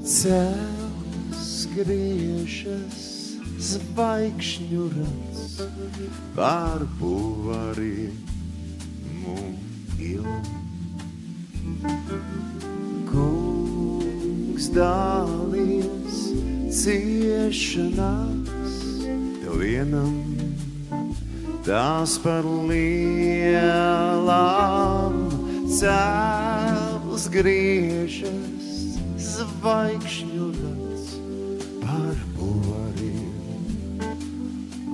Cels griežas zvaigžņu rats pār pūvariem un ilm. Kungs dālies ciešanās tev vienam, tās par lielām. Cels griežas zvaigžņu rats pār pūvariem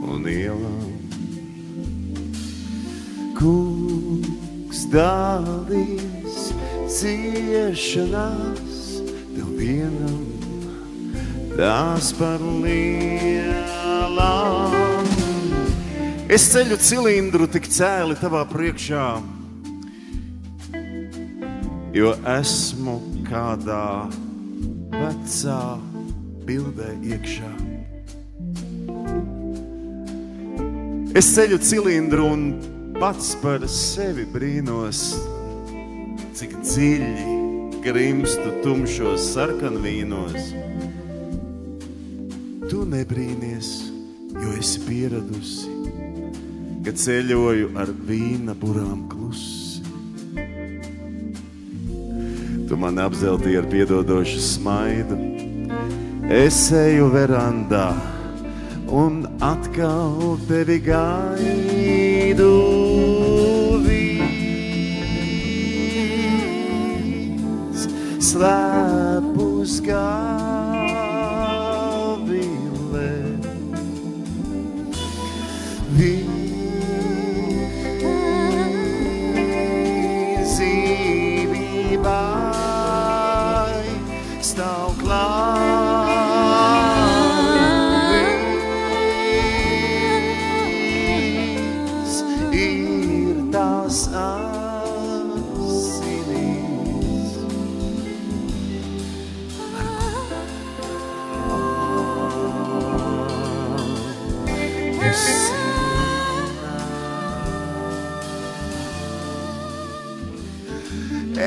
un ielām. Kungs dālies ciešanās tev vienam, tās par lielām. Es ceļu cilindru tik cēli tavā priekšā, jo esmu kādā vecā bildē iekšā. Es ceļu cilindru un pats par sevi brīnos, cik dziļi grimstu tumšos sarkanvīnos. Tu nebrīnies, jo esi pieradusi, ka ceļoju ar vīna burām klusi. Tu man apzeltīji ar piedodošu smaidu. Es eju verandā un atkal tevi gaidu. Vīns slēpus gavilē. Vīns dzīvībā stāv klāvis, ir tās asinīs.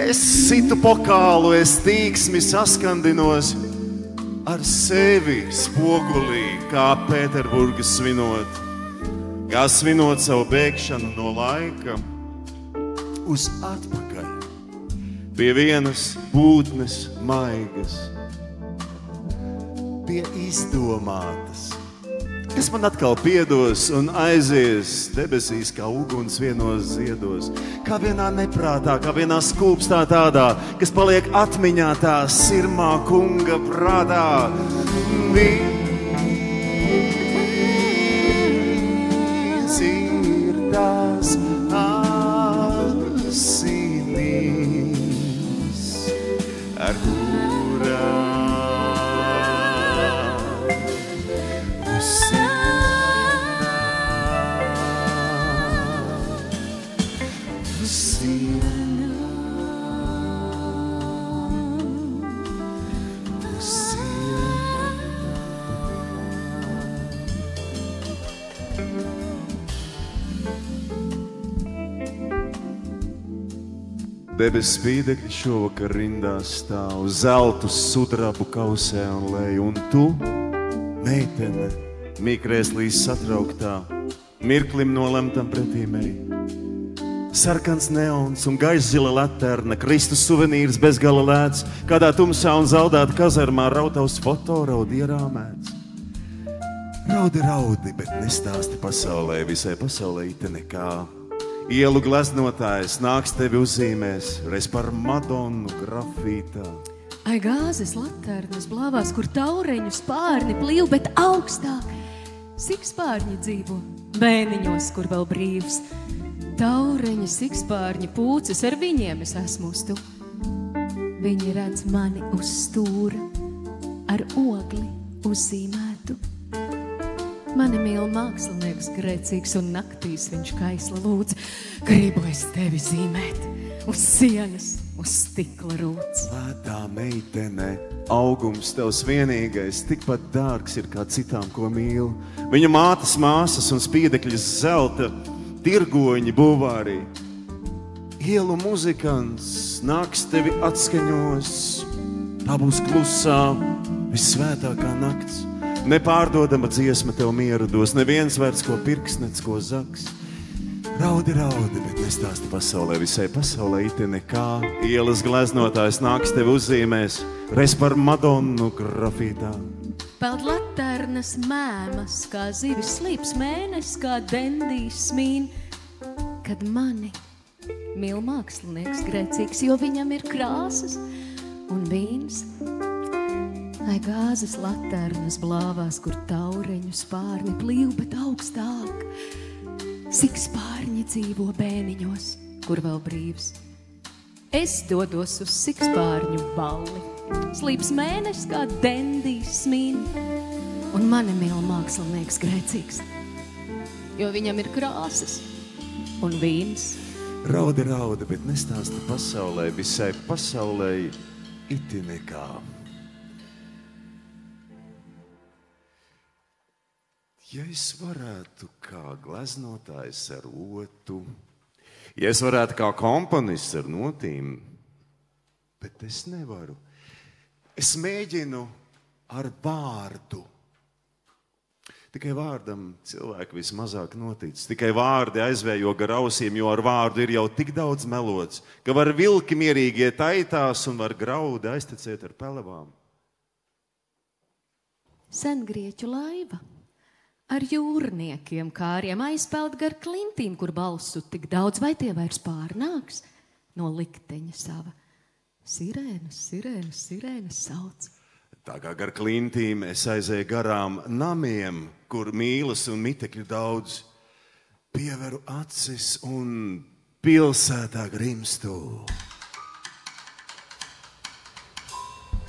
Es situ pokalu, es tīksmi saskandinos, ar sevi spogulī, kā Pēterburgas svinot, kā svinot savu bēgšanu no laika uz atpakaļ, pie vienas būtnes maigas, pie izdomātas, kas man atkal piedos un aizies debesīs kā uguns vienos ziedos, kā vienā neprātā, kā vienā skūpstā tādā, kas paliek atmiņā tā sirmā kunga prātā. Vīns ir tās asinīs, ar kurām debes spīdekļi šovakar rindā stāv, zeltu sudrabu kausē un lej, un tu, meitene, mīkrēslīs satrauktā, mirklim nolemtam pretīmei. Sarkans neons un gaišzila laterna, Kristus suvenīrs bezgala lēts, kādā tumsā un zaldāta kazarmā rautavs fotoraudi ierāmēts. Raudi, bet nestāsti pasaulē, visai pasaulē ite nekā. Ielu gleznotājs nāks tevi uzzīmēs, reiz par Madonu grafītā. Ai gāzes laternas blāvās, kur taureņu spārni plīv, bet augstāk Sikspārņi dzīvo bēniņos, kur vēl brīvs. Taureņi, sikspārņi, pūces, ar viņiem es esmu uz tu. Viņi redz mani uz stūra, ar ogli uzzīmētu. Mani mīl mākslinieks grēcīgs un naktīs viņš kaisla lūdz. Gribu es tevi zīmēt uz sienas, uz stikla rūts. Lētā meitene, augums tevs vienīgais, tikpat dārgs ir kā citām, ko mīl. Viņa mātes māsas un spīdekļas zelta, tirgoņi būvārī. Ielu muzikants nāks tevi atskaņos, tā būs klusā, vissvētākā nakts. Nepārdodama dziesma tev mieru dos, neviens vairs ko pirksnets, ko zaks. Raudi, bet nestāsti pasaulē, visai pasaulē ite nekā. Ielas gleznotājs nāks tevi uzzīmēs, reiz par Madonnu grafītā. Peld laternas mēmas, kā zivis slīps mēnes, kā dendijs smīn. Kad mani mīl mākslinieks grēcīgs, jo viņam ir krāsas un vīns. Lai gāzes laternas blāvās, kur taureņu spārni plīv, bet augstāk. Sikspārņi dzīvo bēniņos, kur vēl brīvs. Es dodos uz sikspārņu balli. Slīps mēnesis, kā dendijs smīn. Un mani mīl mākslinieks grēcīgs, jo viņam ir krāsas un vīns. Raudi, bet nestāsti pasaulē, visai pasaulē iti nekā. Ja es varētu kā gleznotājs ar otu, ja es varētu kā komponists ar notīm, bet es nevaru. Es mēģinu ar vārdu. Tikai vārdam cilvēki vismazāk notic. Tikai vārdi aizvējo gar ausīm, jo ar vārdu ir jau tik daudz melots, ka var vilki mierīgi iet aitās un var graudi aiztecēt ar pelavām. Sengrieķu laiva ar jūrniekiem kāriem aizpeld gar klintīm, kur balsu tik daudz, vai tie vairs pārnāks no likteņa sava. Sirēnas, sirēnas, sirēnas sauc. Tā kā gar klintīm es aizēju garām namiem, kur mīlas un mitekļu daudz, pieveru acis un pilsētā grimstu.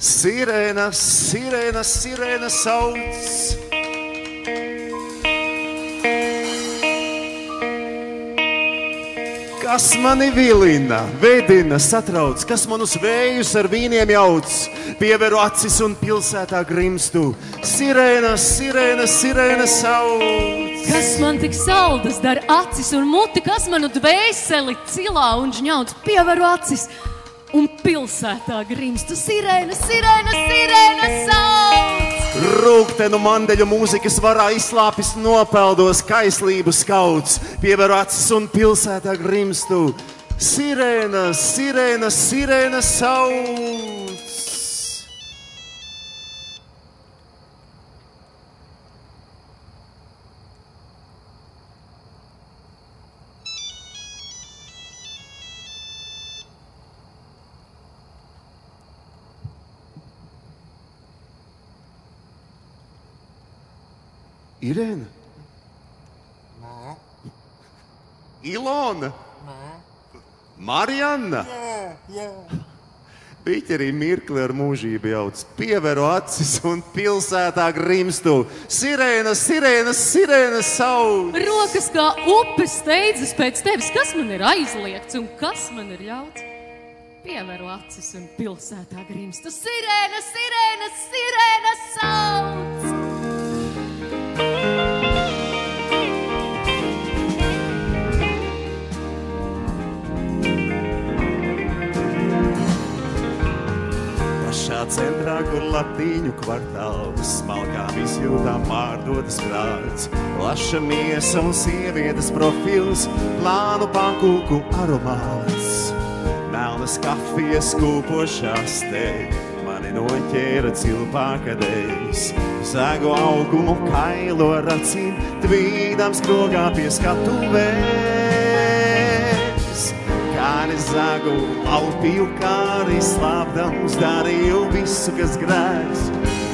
Sirēnas, sirēnas, sirēnas sauc. Kas mani vilina, vedina, satrauc, kas man uz vējus ar vīniem jauc, pieveru acis un pilsētā grimstu. Sirēnas, sirēnas, sirēnas sauc. Kas man tik saldas dar acis un muti, kas manu dvēseli cilā un žņauc, pieveru acis un pilsētā grimstu. Sirēnas, sirēnas, sirēnas sauc. Rūgtenu mandeļu mūzikas varā izslāpis nopeldos kaislību skauts, pieveru acis un pilsētā grimstu. Sirēnas, sirēnas, sirēnas sauc. Irēna? Mā. Ilona? Mā. Marianna? Jā. Biķi arī mirkli ar mūžību jauc, pieveru acis un pilsētā grimstu. Sirēnas, sirēnas, sirēnas sauc. Rokas kā upes steidzas pēc tevis, kas man ir aizliegts un kas man ir ļauts. Pieveru acis un pilsētā grimstu. Sirēnas, sirēnas, sirēnas sauc. Pašā centrā, kur latīņu kvartāls, smalkām izjūtām pārdotas prāts, plaša miesa un sievietes profils, plānu pankūku aromāts. Melnas kafijas kūpošās te, mani noķēra cilpākadējs, sēgu augumu kailo ar acīm, tvīdams krogā pie skatuvēs. Kāri zagu, laupīju kāri, slāpdams darīju visu, kas grēks.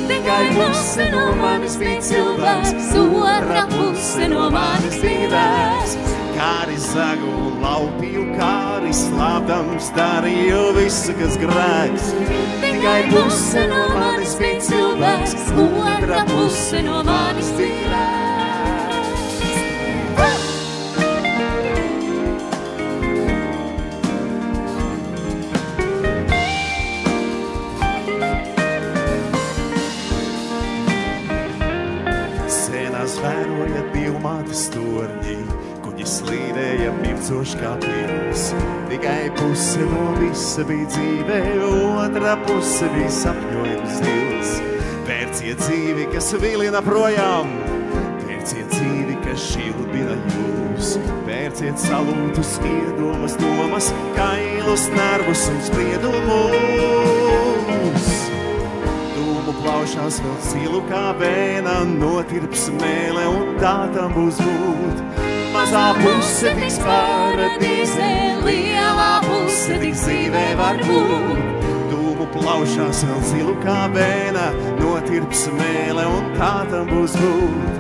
Tikai puse no manis bija cilvēks, otra puse no manis bija vērs. Kāri zagu un laupīju, kāri slāpdams darīju visu, kas grēks. Tikai puse no manis bija cilvēks, otra puse no manis bija vērs. Vēroja divmātes torņi, kuģi slīdēja mircoši kā pils. Tikai puse no visa bija dzīve, otra puse bija sapņojums zils. Pērciet dzīvi, kas vilina projām, pērciet dzīvi, kas šildina jūs. Pērciet salūtus, iedomas, domas, kailus, nervus un spriedumus. Plaušās vēl silu kā vēna, notirps mēle un tā tam būs būt. Mazā puse tiks paradīzē, lielā puse tiks dzīvē var būt. Dūmu plaušās vēl silu kā vēna, notirps mēle un tā tam būs būt.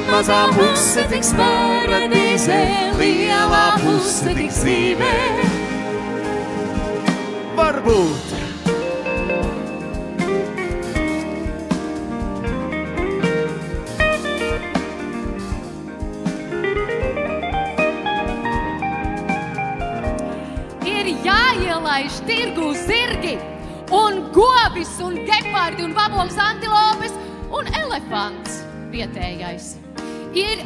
Mazā puse tiks paradīzē, lielā puse tiks dzīvē var būt. Tirgu zirgi un govis un gepardi un vabolas antilopes un elefants vietējais. Ir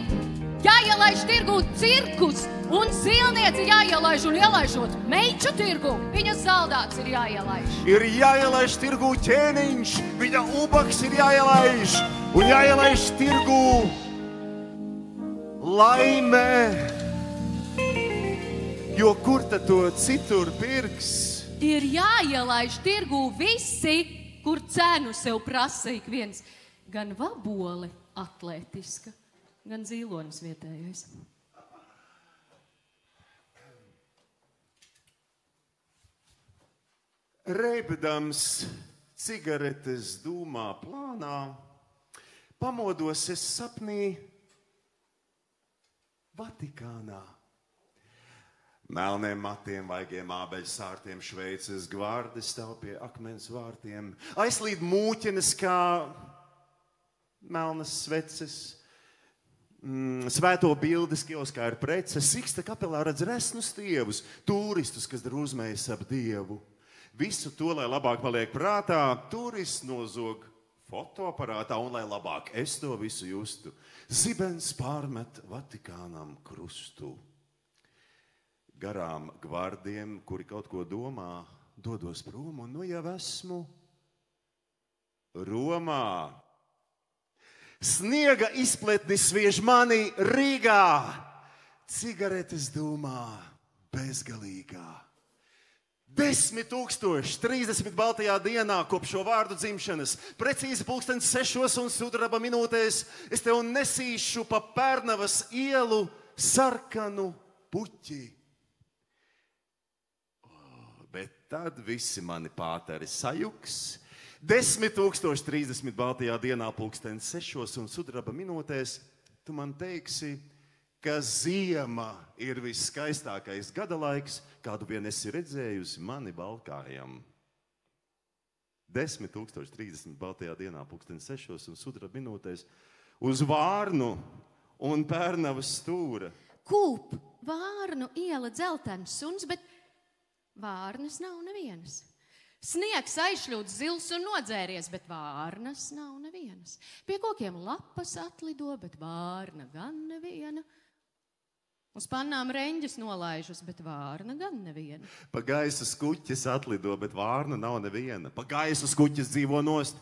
jāielaiž tirgu cirkus un silnieci jāielaiž un ielaižot meiču tirgu, viņas zaldāts ir jāielaiž. Ir jāielaiž tirgu ķēniņš, viņa ubaks ir jāielaiž un jāielaiž tirgu laime. Jo kur tad to citur pirks? Ir jāielaiž tirgu visi, kur cenu sev prasa ik viens. Gan vabole atlētiska, gan zīlonis vietējais. Reibdams cigaretes dūmā plānā, pamodos es sapnī Vatikānā. Melniem matiem, vaigiem ābeļsārtiem, Šveices gvardi stāv pie akmens vārtiem. Aizslīd mūķenes kā melnas sveces. Svēto bildes kioskā ir preces. Siksta kapelā redz resnus tievus, turistus, kas drūzmējas ap Dievu. Visu to, lai labāk paliek prātā, turists nozog fotoaparātā un lai labāk es to visu justu. Zibens pārmet Vatikānam krustu. Garām gvardiem, kuri kaut ko domā, dodos prom un nu jau esmu Romā. Sniega izpletni sviež mani Rīgā, cigaretes dūmā bezgalīgā. 10,030 baltajā dienā kopš šo vārdu dzimšanas, precīzi 6:00 un sudraba minūtēs, es tev nesīšu pa Pērnavas ielu sarkanu puķi. Bet tad visi mani pāteri sajuks. 10,030 baltajā dienā 6:00 un sudraba minūtēs, tu man teiksi, ka ziema ir viskaistākais gada laiks, kādu vien esi redzējusi mani Balkājam. 10,030 baltajā dienā 6:00 un sudraba minūtēs uz Vārnu un Pērnavas stūra. Kūp, Vārnu iela dzeltens suns, bet Vārnas nav nevienas. Sniegs aizšļūts zils un nodzēries, bet Vārnas nav nevienas. Pie kokiem lapas atlido, bet Vārna gan neviena. Uz pannām reņģis nolaižas, bet Vārna gan neviena. Pa gaisu skuķis atlido, bet Vārna nav neviena. Pa gaisu skuķis dzīvo nost,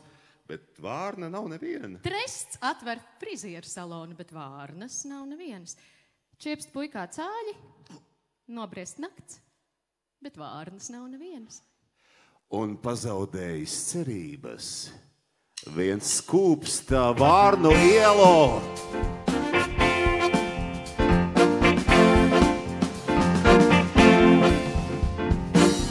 bet Vārna nav neviena. Trests atver frizieru salonu, bet Vārnas nav nevienas. Čiepst puikā cāļi, nobriest nakts, bet Vārnas nav nevienas. Un pazaudējis cerības, viens skūpsta Vārnu ielo.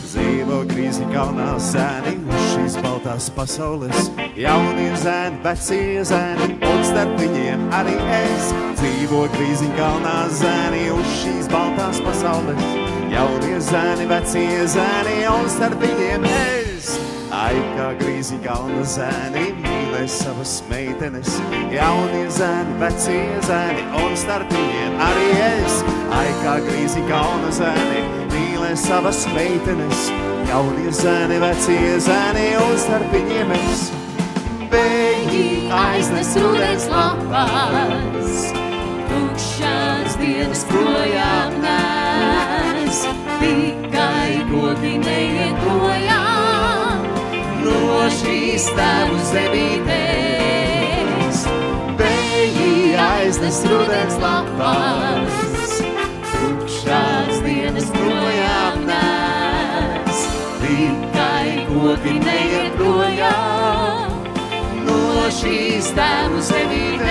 Dzīvo krīzi kalnā sēni, uz šī šīs baltās pasaules. Jaunie zēni, vecie zēni, un starp viņiem arī es. Dzīvo Grīziņkalnā zēni uz šīs baltās pasaules. Jaunie zēni, vecie zēni, un starp viņiem es. Ai, kā Grīziņkalna zēni, mīlē savas meitenes. Jaunie zēni, vecie zēni, un starp viņiem arī es. Ai, kā Grīziņkalna zēni, mīlē savas meitenes. Jaunie zēni, vecie zēni, un starp viņiem es. Vēji aiznes rudens lapas, tukšās dienas projām nes. Tikai koki neiet projām no šīs tēvu zemītes. Vēji aiznes rudens lapas, tukšās dienas projām nes. Tikai koki neiet projām no šīs tēvu zemītes.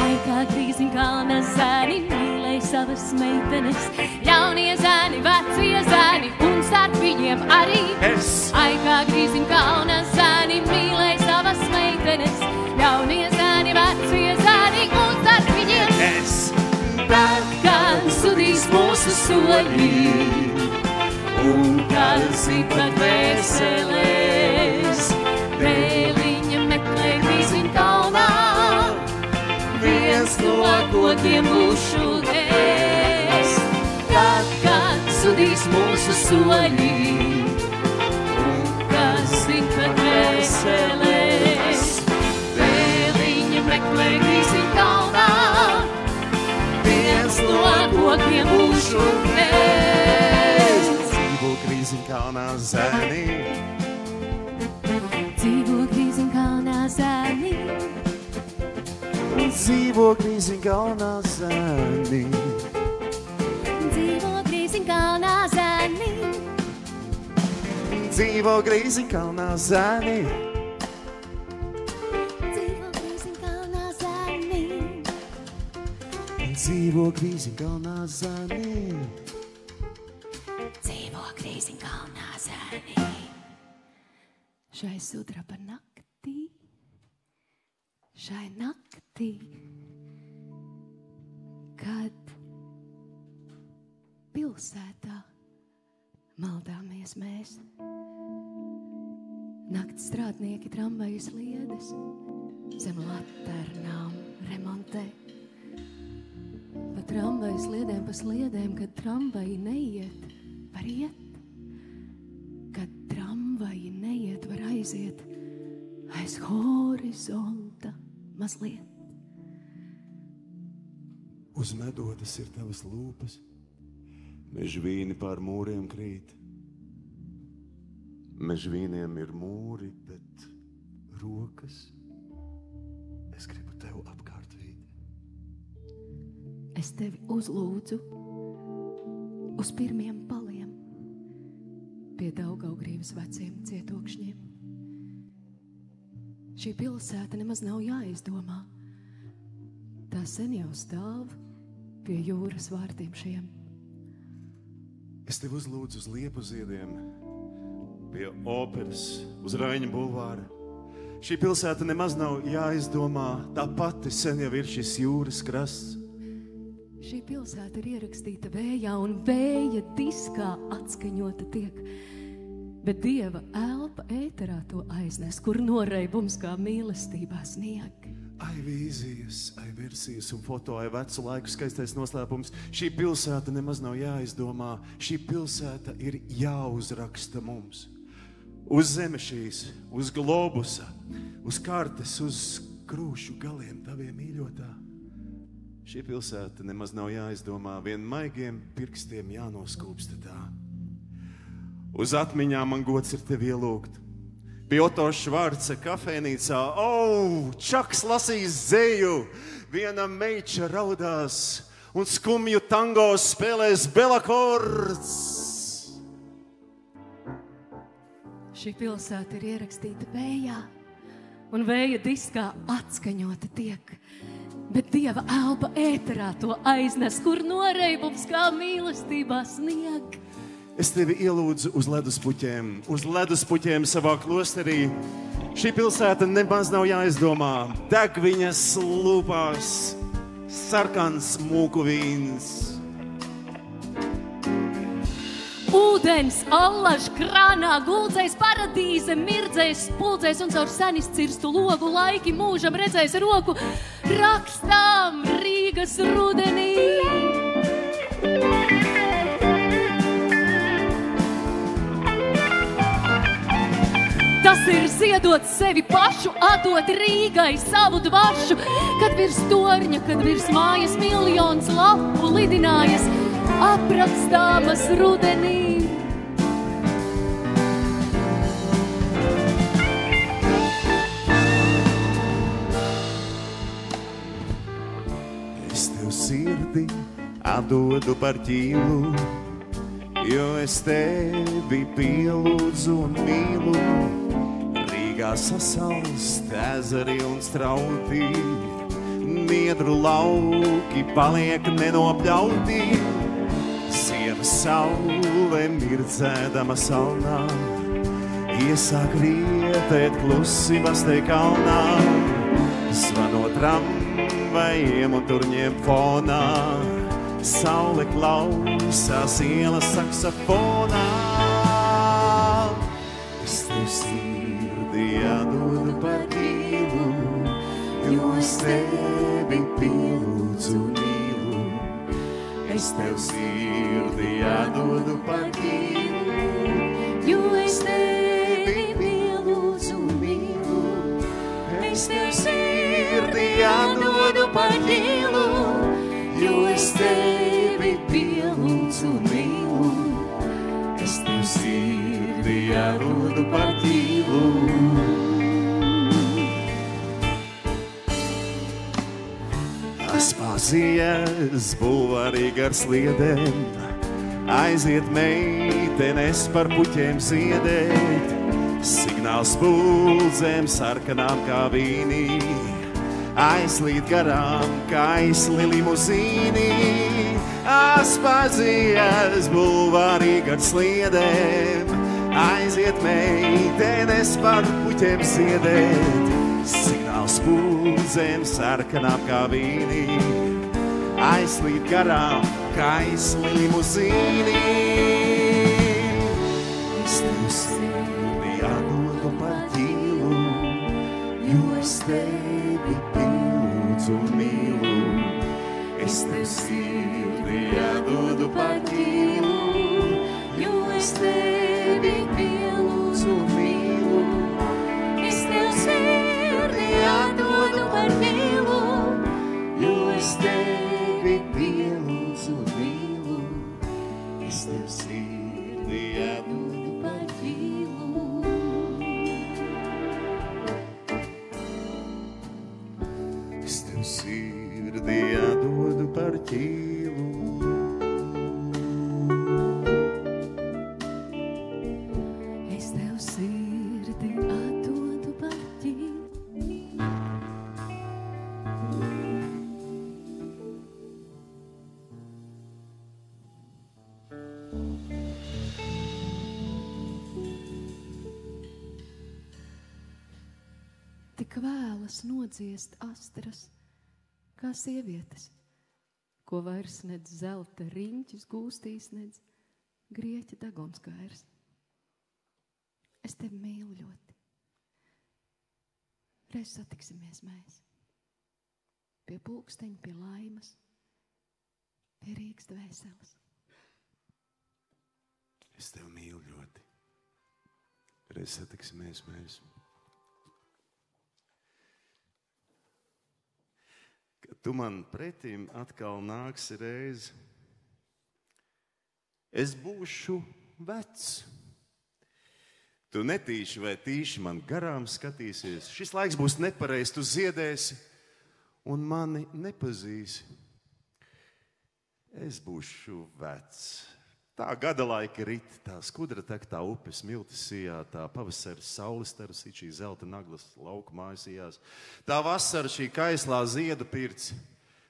Ai, kā Grīziņkalna zēni mīlēja savas meitenes. Jaunie zēni, vecie zēni, un starp viņiem arī Es. Ai, kā Grīziņkalna zēni mīlēja savas meitenes. Jaunie zēni, vecie zēni, un starp viņiem Es. Tad, kad sudīs mūsu soļi, un kad zipat veselēs, vēliņa meklē Grīziņkalnā, viens no kokiem būšu es. Tad, kad sudīs mūsu soļi, un kad zipat veselēs, vēliņa meklē Grīziņkalnā, viens no kokiem būšu es. Dzīvo Grīziņkalnā zēni. Dzīvo Grīziņkalnā zēni. Dzīvo Grīziņkalnā zēni. Dzīvo Grīziņkalnā zēni. Dzīvo Grīziņkalnā zēni. Dzīvo Grīziņkalnā zēni. Dzīvo Grīziņkalnā zēni. Dzīvo Grīziņkalnā zēni. Šai sudraba naktī, šai naktī, kad pilsētā maldāmies mēs. Nakts strādnieki tramvajas liedes zem laternām remontē. Pa tramvajas sliedēm pa sliedēm, kad tramvaji neiet, var iet. Kad tramvaji neiet, var aiziet aiz horizonta mazliet. Uz medotas ir tavas lūpas, mežvīni pār mūriem krīt. Mežvīniem ir mūri, bet rokas es gribu tev apkārt vīt. Es tevi uzlūdzu uz pirmiem paliem pie Daugavgrīvas veciem cietokšņiem. Šī pilsēta nemaz nav jāizdomā. Tā sen jau stāv pie jūras vārtiem šiem. Es tev uzlūdzu uz liepu ziediem, pie operas, uz Raņa bulvāra. Šī pilsēta nemaz nav jāizdomā, tā pati sen jau ir šis jūras krasts. Šī pilsēta ir ierakstīta vējā un vēja diskā atskaņota tiek, bet Dieva elpa ēterā to aiznes, kur noreibums kā mīlestībā snieg. Ai vīzijas, ai versijas un foto, ai vecu laiku skaistais noslēpums. Šī pilsēta nemaz nav jāizdomā, šī pilsēta ir jāuzraksta mums. Uz zemes šīs, uz globusa, uz kartes, uz krūšu galiem taviem mīļotā. Šī pilsēta nemaz nav jāizdomā, vien maigiem pirkstiem jānoskūpsta tā. Uz atmiņām man gods ir tevi ielūgt. Pie Oto Švarca kafēnīcā, Čaks lasīs dzeju, viena meiča raudās un skumju tango spēlēs belakords. Šī pilsēta ir ierakstīta vējā un vēja diskā atskaņota tiek, Bet Dieva elpa ēterā to aiznes, kur noreibums kā mīlestībā snieg. Es tevi ielūdzu uz leduspuķiem savā klosterī. Šī pilsēta nemaz nav jāizdomā. Deg viņas lūpās sarkans mūku vīns. Ūdens, allaž, krānā, guldzēs paradīze, mirdzēs, spuldzēs un caur senis cirstu logu laiki mūžam redzēs roku. Rakstām Rīgas rudenī. Tas ir ziedot sevi pašu, atdot Rīgai savu dvašu, kad virs torņa, kad virs mājas miljons lapu lidinājas, aprakstāmas rudenī. Es tev sirdi atdodu par ķīlu, jo es tevi pielūdzu un mīlu. Rīgā sasalst ezeri un strauti, niedru lauki paliek nenopļauti. Ziemas saule mirdzēdama salnā, iesāk rietēt klusi Vastei kalnā. Zvanot tramvajiem un turņiem fonā, saule klausās ielas saksafonā. Es tev sirdī atdodu par ķīlu, jo es tevi pielūdzu un mīlu. Es tev sirdī atdodu par ķīlu, Jo es tevi pielūdzu un mīlu. es tev sirdī atdodu par ķīlu, Jo es tevi pielūdzu un mīlu. es tev sirdī atdodu par ķīlu. Aspāzies bulvārī gar sliedēm, aiziet meitenes par puķiem ziedēt. Signāls puldzēm sarkanām kā vīnī, aizlīd garām kā aizli limuzīnī. Aspāzies bulvārī gar sliedēm, aiziet meitenes par puķiem ziedēt. Signāls puldzēm sarkanām kā vīnī, aizlīd garām kā aizli limuzīnī. Es tev sirdī atdodu par ķīlu, jo es tevi pielūdzu un mīlu. Es tev sirdī atdodu par ķīlu, Jo es tevi pielūdzu un mīlu. Es tev sirdī atdodu par mīlu. jo es tevi pielūdzu un mīlu. Es tev sirdī atdodu par Mīlu. Es tev sirdī atdodu par ķīlu. Es tev sirdī atdodu par ķīlu. Tik vēlas nodziest astras, kā sievietes, ko vairs nedz zelta riņķis gūstīs, nedz grieķa degunskairs. Es tevi mīlu ļoti. Reiz satiksimies mēs. Pie pulksteņa, pie laimas, pie Rīgas dvēseles. Es tevi mīlu ļoti. Reiz satiksimies mēs. Kad tu man pretim atkal nāksi reiz, es būšu vecs. Tu netīši vai tīši man garām skatīsies. Šis laiks būs nepareizs, tu ziedēsi un mani nepazīsi. Es būšu vecs. Tā gada laika rit, tā skudra tek, tā upes miltis sijā, tā pavasaris saules terus, šī zelta naglas lauku mājas ijās. Tā vasara šī kaislā ziedu pirts,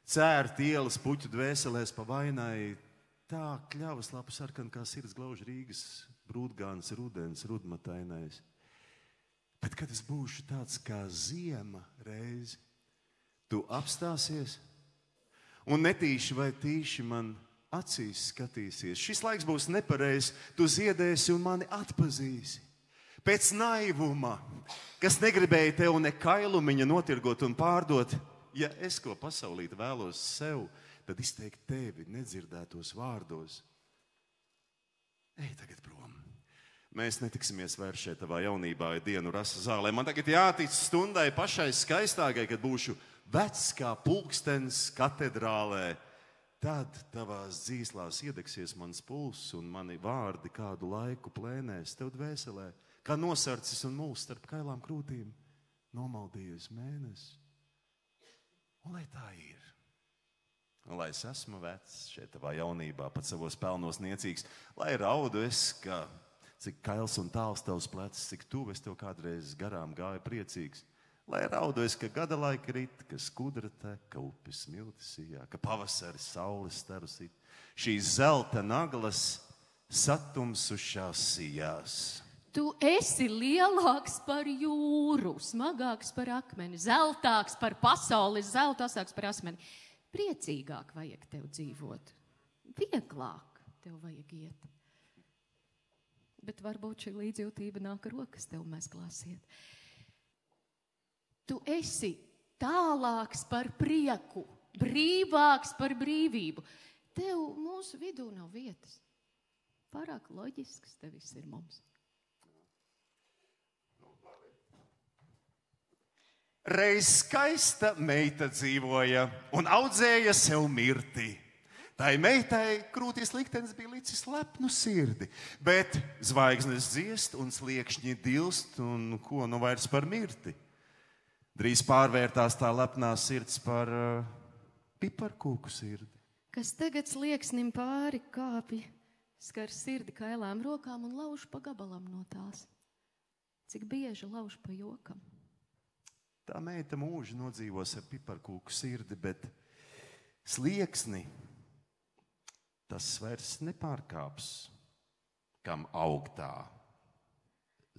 cērt ielas puķu dvēselēs pa vainai, tā kļavas lapu sarkan kā sirds glauž Rīgas brūdgāns rudens, rudmatainais. Bet, kad es būšu tāds kā ziema reizi, tu apstāsies un netīši vai tīši man acīs skatīsies. Šis laiks būs nepareizs, tu ziedēsi un mani atpazīsi. Pēc naivuma, kas negribēja tev ne kailumiņa notirgot un pārdot, ja es ko pasaulīt vēlos sev, tad izteikt tevi nedzirdētos vārdos. Ej tagad prom. Mēs netiksimies vairs šeit tavā jaunībā dienu rasa zālē. Man tagad jātic stundai pašai skaistākai, kad būšu vecs kā pulkstens katedrālē. Tad tavās dzīslās iedegsies mans pulss un mani vārdi kādu laiku plēnēs tev dvēselē, kā nosarcis un mūs starp kailām krūtīm nomaldījies mēnesis. Un lai tā ir, un lai es esmu vecs šeit tavā jaunībā, pat savos pelnos niecīgs, lai raudu es, ka cik kails un tāls tavs plecs, cik tuvu es tev kādreiz garām gāju priecīgs. Lai raudu es, ka gada laika rit, ka skudra tek, ka upes miltis sijā, ka pavasaris saules starus it, šīs zelta naglas satumsušās sijās. Tu esi lielāks par jūru, smagāks par akmeni, zeltāks par pasauli, zeltāks par asmeni. Priecīgāk vajag tev dzīvot, vieglāk tev vajag iet. Bet varbūt šī līdzjūtība nāk rokas tev mezglāsiet. Tu esi tālāks par prieku, brīvāks par brīvību. Tev mūsu vidū nav vietas. Pārāk loģisks te viss ir mums. Reiz skaista meita dzīvoja un audzēja sev mirti. Tai meitai krūtīs liktenis bija licis lepnu sirdi, bet zvaigznes dziest un sliekšņi dilst un ko nu vairs par mirti. Drīz pārvērtās tā lepnā sirds par piparkūku sirdi. Kas tagad slieksnim pāri kāpj, skar sirdi kailām rokām un lauž pa gabalam no tās. Cik bieži lauž pa jokam. Tā meita mūži nodzīvos ar piparkūku sirdi, bet slieksni tas vairs nepārkāps, kam augtā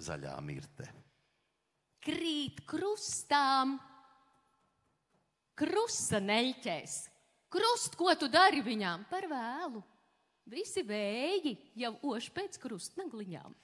zaļā mirte. Krīt krustām, krusta neļķēs. Krust, ko tu dari viņām? Par vēlu. Visi vēji jau ož pēc krustnagliņām.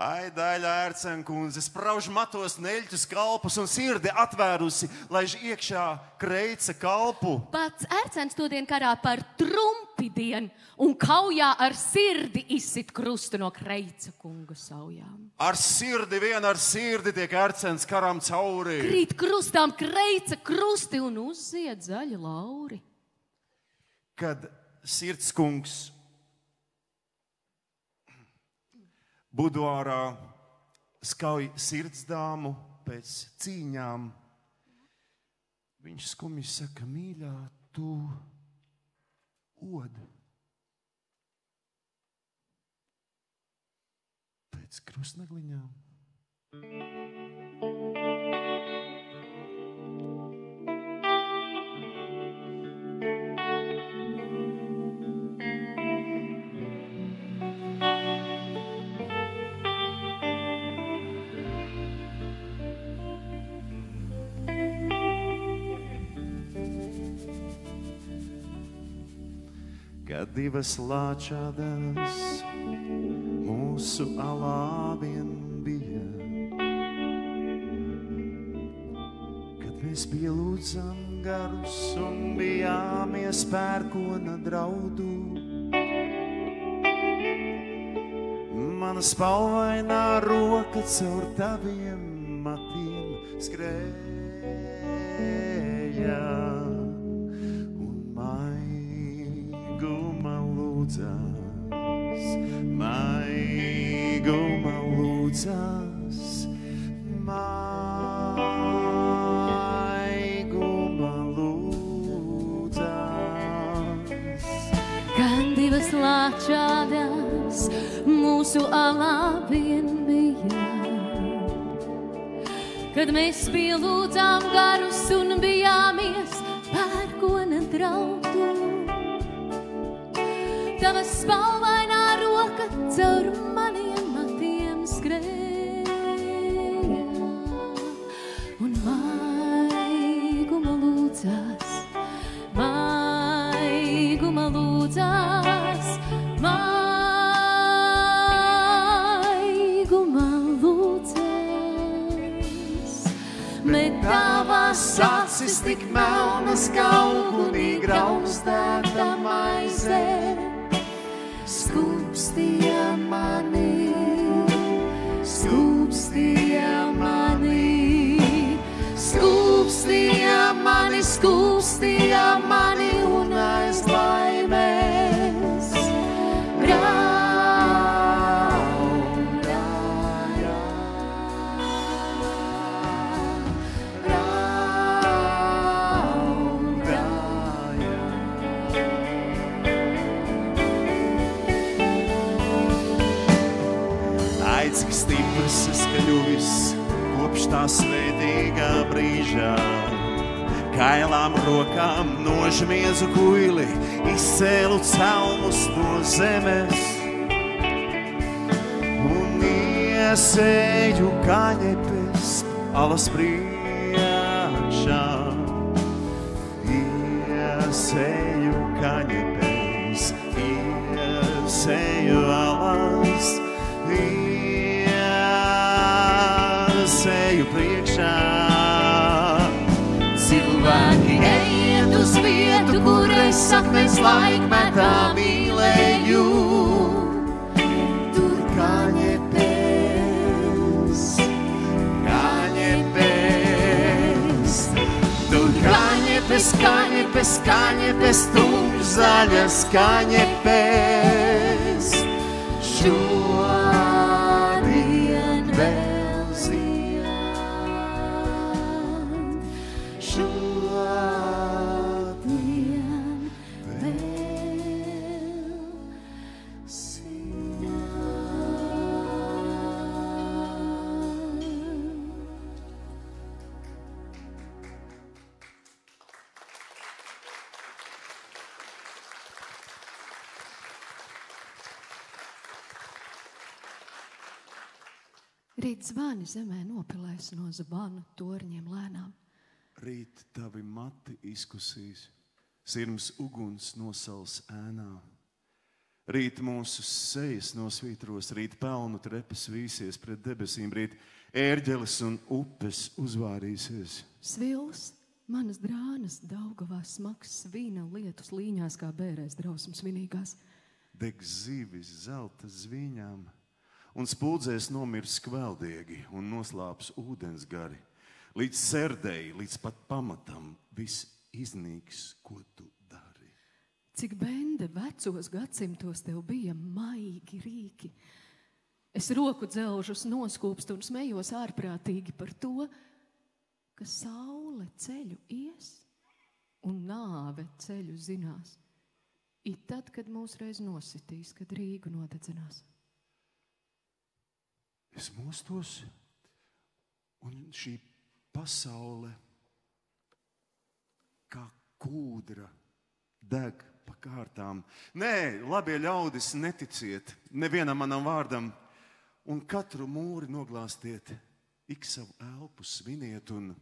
Ai, daļa ērcenkundze, sprauž matos neļķus kalpus un sirdi atvērusi, laiž iekšā kreica kalpu. Pats ērcens todien karā par trumpidien un kaujā ar sirdi izsit krustu no kreica kunga saujām. Ar sirdi, vien ar sirdi tiek ērcens karam cauri. Krīt krustām kreica krusti un uzzied zaļi lauri. Kad sirdskungs buduārā skauj sirdsdāmu pēc cīņām, viņš skumji saka, mīļā, tu od. Pēc krustnagliņām. Kad divas lāčādas mūsu alā vien bija, kad mēs pielūdzam garus un bijāmies pērkona draudu, mana spalvainā roka caur taviem matiem skrēja. Maiguma lūdzas, maiguma lūdzas. Gan divas Divas lāčādas mūsu alā vien bija, kad mēs pielūdzām garus un bijāmies pērkona draudu. Tava spalvainā roka caur maniem matiem skrēja un maiguma lūdzās, maiguma lūdzās, maiguma lūdzās. Bet tavas acis tik melnas kā ugunī grauztēta maize, skūpstīja mani, skūpstīja mani, skūpstīja mani, skūpstīja mani un aiz laimēs raudāja, raudāja. Ai, cik stiprs es kļuvis kopš tā svētīgā brīžā, kailām rokām nožmiezu kuili, izcēlu celmus no zemes un iesēju kaņepes alas priekšā, iesēju kaņepes, iesēju alas, iesēju priekšā. Cilvēki ejiet uz vietu, kur es saknes laikmetā mīlēju. Tur kaņepes, kaņepes, tur kaņepes, kaņepes, kaņepes, tumšzaļas kaņepes. Šodien vēl zien, šodien vēl zien. Rīt zvani zemē nopilēs no zvanu torņiem lēnām. Rīt tavi mati izkusīs, sirms uguns nosals ēnā. Rīt mūsu sejas nosvītros, rīt pelnu trepes vīsies pret debesīm, rīt ērģeles un upes uzvārīsies. Svils, manas drānas, Daugavās smags, vīna lietus līņās kā bērēs drausmas vinīgās. Deg zivis zelta zviņām, un spuldzēs nomirs kvēldīgi un noslāps ūdens gari. Līdz serdei, līdz pat pamatam viss iznīks, ko tu dari. Cik bende vecos gadsimtos tev bija maigi rīki. Es roku dzelžus noskūpstu un smejos ārprātīgi par to, ka saule ceļu ies un nāve ceļu zinās. It tad, kad mūs reiz nositīs, kad Rīgu nodedzinās. Es mostos, un šī pasaule kā kūdra deg pa kārtām. Nē, labie ļaudis, neticiet nevienam manam vārdam, un katru mūri noglāstiet, ik savu elpu sviniet un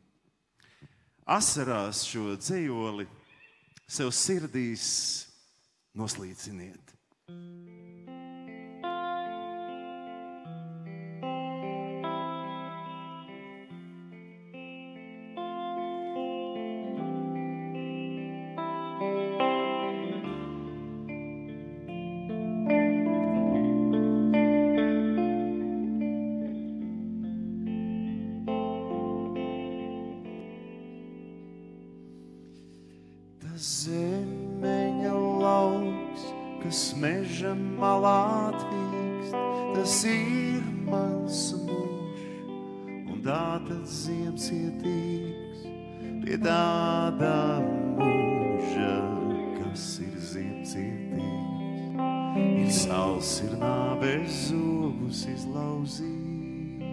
asarās šo dzejoli sev sirdīs noslīciniet. Zemeņa lauks, kas meža malā tvīkst, tas ir mans mūžs, un tātad ziemcietīgs pie tāda mūža, kas ir ziemcietīgs. Sals ir nāves zobus izlauzījis,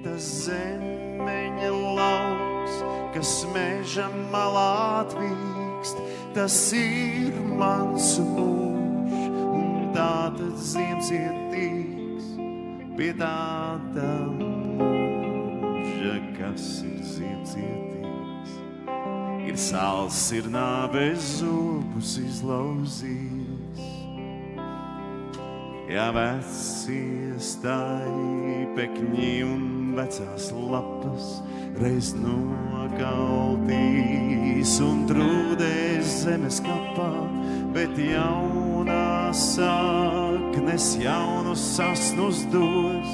tas zemeņa lauks, kas meža malā atvīkst, tas ir mans mūžs, un tātad ziems ietīks pie tāda mūža, kas ir ziems ietīks. Ir sals, ir nāves zobus izlauzījis, ja vecie staipekņi un vecās lapas reiz nokaltīs un trūdēs zemes kapā, bet jaunās saknes jaunus sasnus dos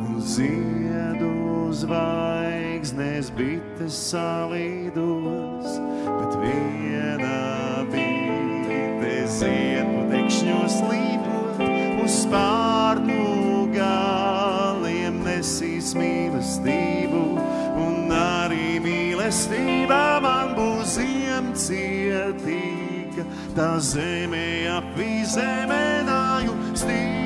un ziedu zvaigznēs bites salīdos, bet viena bite ziedu tekšņos līpot, uz spārnu galiem nesīs mīlestību, un arī mīlestība man būs ziemcietīga, tā zeme apvī zemenāju stīgās.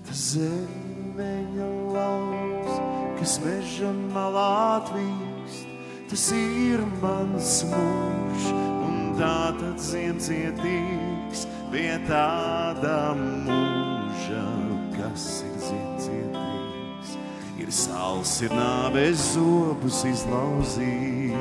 Tas zemeņa lauks, kas meža malā atvīkst, tas ir mans mūžs, un tātad ziemcietīgs pie tāda mūža, kas ir ziemcietīgs. Ir sals, ir nāves zobus izlauzījis.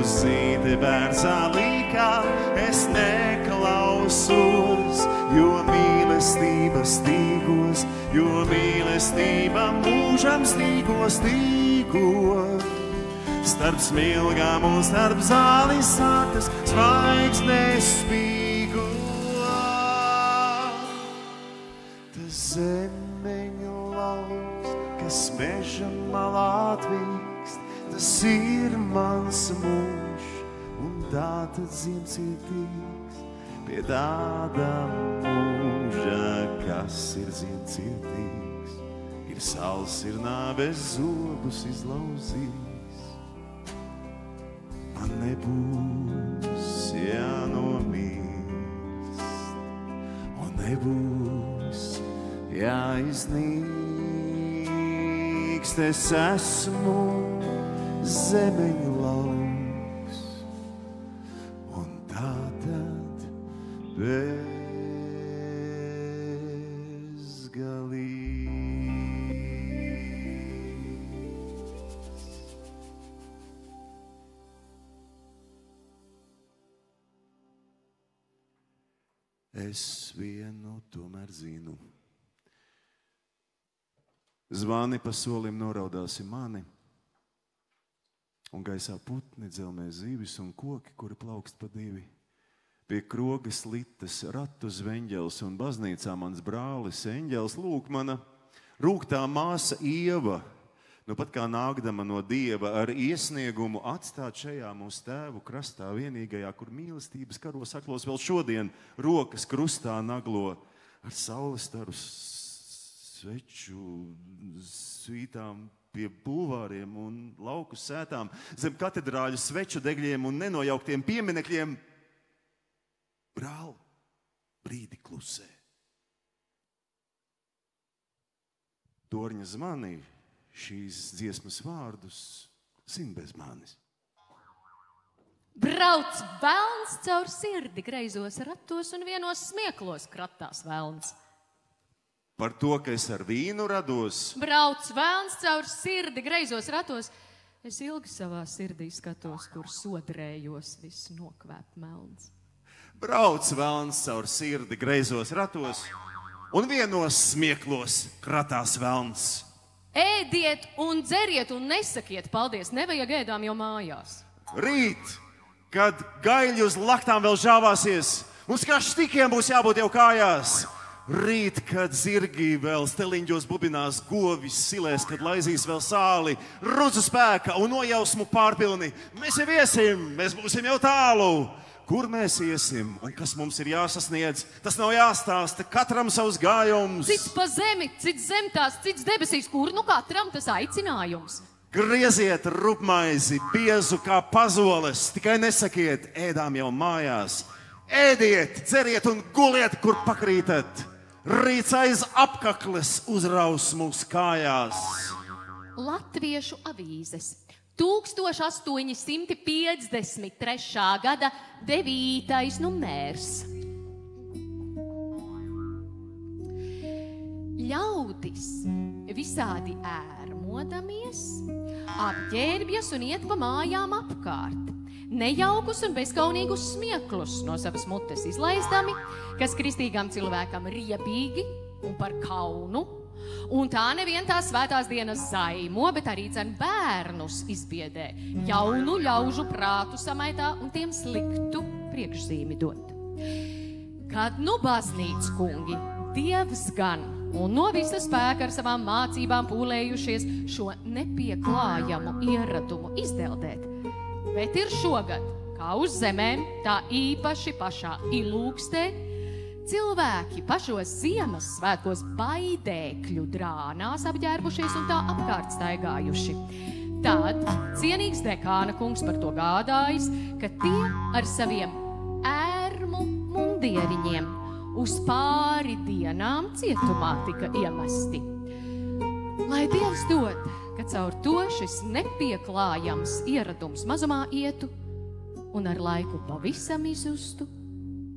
Zīte bērzā līkā, es neklausos, jo mīlestība stīgos, jo mīlestība mūžam stīgos. Starp smilgām un starp zāli sāktas zvaigznes spīgo. Tas zemeņa lauks, kas meža malā atvīkst, tas ir mans mūžs, un tātad ziemcietīgs pie tāda mūža, kas ir ziemcietīgs. Ir sals, ir nāves zobus izlauzījis. Man nebūs jānomīst, un nebūs jāiznīkst. Es esmu zemeņu lauks, un tātad bezgalīgs. Es vienu tomēr zinu. Zvani pa solim noraudāsi mani, un gaisā putni, dzelmē zīvis un koki, kuri plaukst pa divi. Pie krogas litas ratu zveņģels un baznīcā mans brālis eņģels. Lūk, mana rūgtā māsa Ieva, nu pat kā nākdama no Dieva ar iesniegumu atstāt šajā mūsu tēvu krastā vienīgajā, kur mīlestības karos aklos vēl šodien rokas krustā naglo ar saules staru sveču svītām pie bulvāriem un lauku sētām, zem katedrāļu sveču degļiem un nenojauktiem pieminekļiem. Brāl, brīdi klusē. Torņa zvani šīs dziesmas vārdus zin bez manis. Brauc velns caur sirdi greizos ratos un vienos smieklos kratās velns. Par to, ka es ar vīnu rados. Brauc velns caur sirdi greizos ratos, es ilgi savā sirdī skatos, kur sodrējos visu nokvēp melns. Brauc velns caur sirdi greizos ratos un vienos smieklos kratās velns. Ēdiet un dzeriet un nesakiet paldies, nevajag ēdām jau mājās. Rīt, kad gaļi uz laktām vēl žāvāsies Mums kā štikiem būs jābūt jau kājās. Rīt, kad zirgi vēl steliņģos bubinās, govis silēs, kad laizīs vēl sāli, rudzu spēka un nojausmu pārpilni. Mēs jau iesim, mēs būsim jau tālu. Kur mēs iesim un kas mums ir jāsasniedz, tas nav jāstāsta, katram savs gājums. Cits pa zemi, cits zemtās, cits debesīs, kur nu katram tas aicinājums. Grieziet rupmaizi, biezu kā pazoles, tikai nesakiet, ēdām jau mājās. Ēdiet, dzeriet un guliet, kur pakrītat. Rīts aiz apkakles uzraus mūs kājās. Latviešu avīzes. 1853. gada 9. numērs. Ļaudis visādi ērmodamies, apģērbjas un iet pa mājām apkārt. Nejaukus un bezkaunīgus smieklus no savas mutes izlaizdami, kas kristīgam cilvēkam riebīgi un par kaunu. Un tā nevien tās svētās dienas zaimo, bet arī bērnus izbiedē, jaunu ļaužu prātu samaitā un tiem sliktu priekšzīmi dot. Kad nu baznīc kungi, Dievs gan, un no visa spēka ar savām mācībām pūlējušies šo nepieklājamu ieradumu izdeldēt, bet ir šogad, kā uz zemēm, tā īpaši pašā Ilūkstē, cilvēki pašos Ziemassvētkos baidēkļu drānās apģērbušies un tā apkārt staigājuši. Tad cienīgs dekāna kungs par to gādājis, ka tie ar saviem ērmu mundieriņiem uz pāri dienām cietumā tika iemesti. Lai Dievs dod, ka caur to šis nepieklājams ieradums mazumā ietu un ar laiku pavisam izustu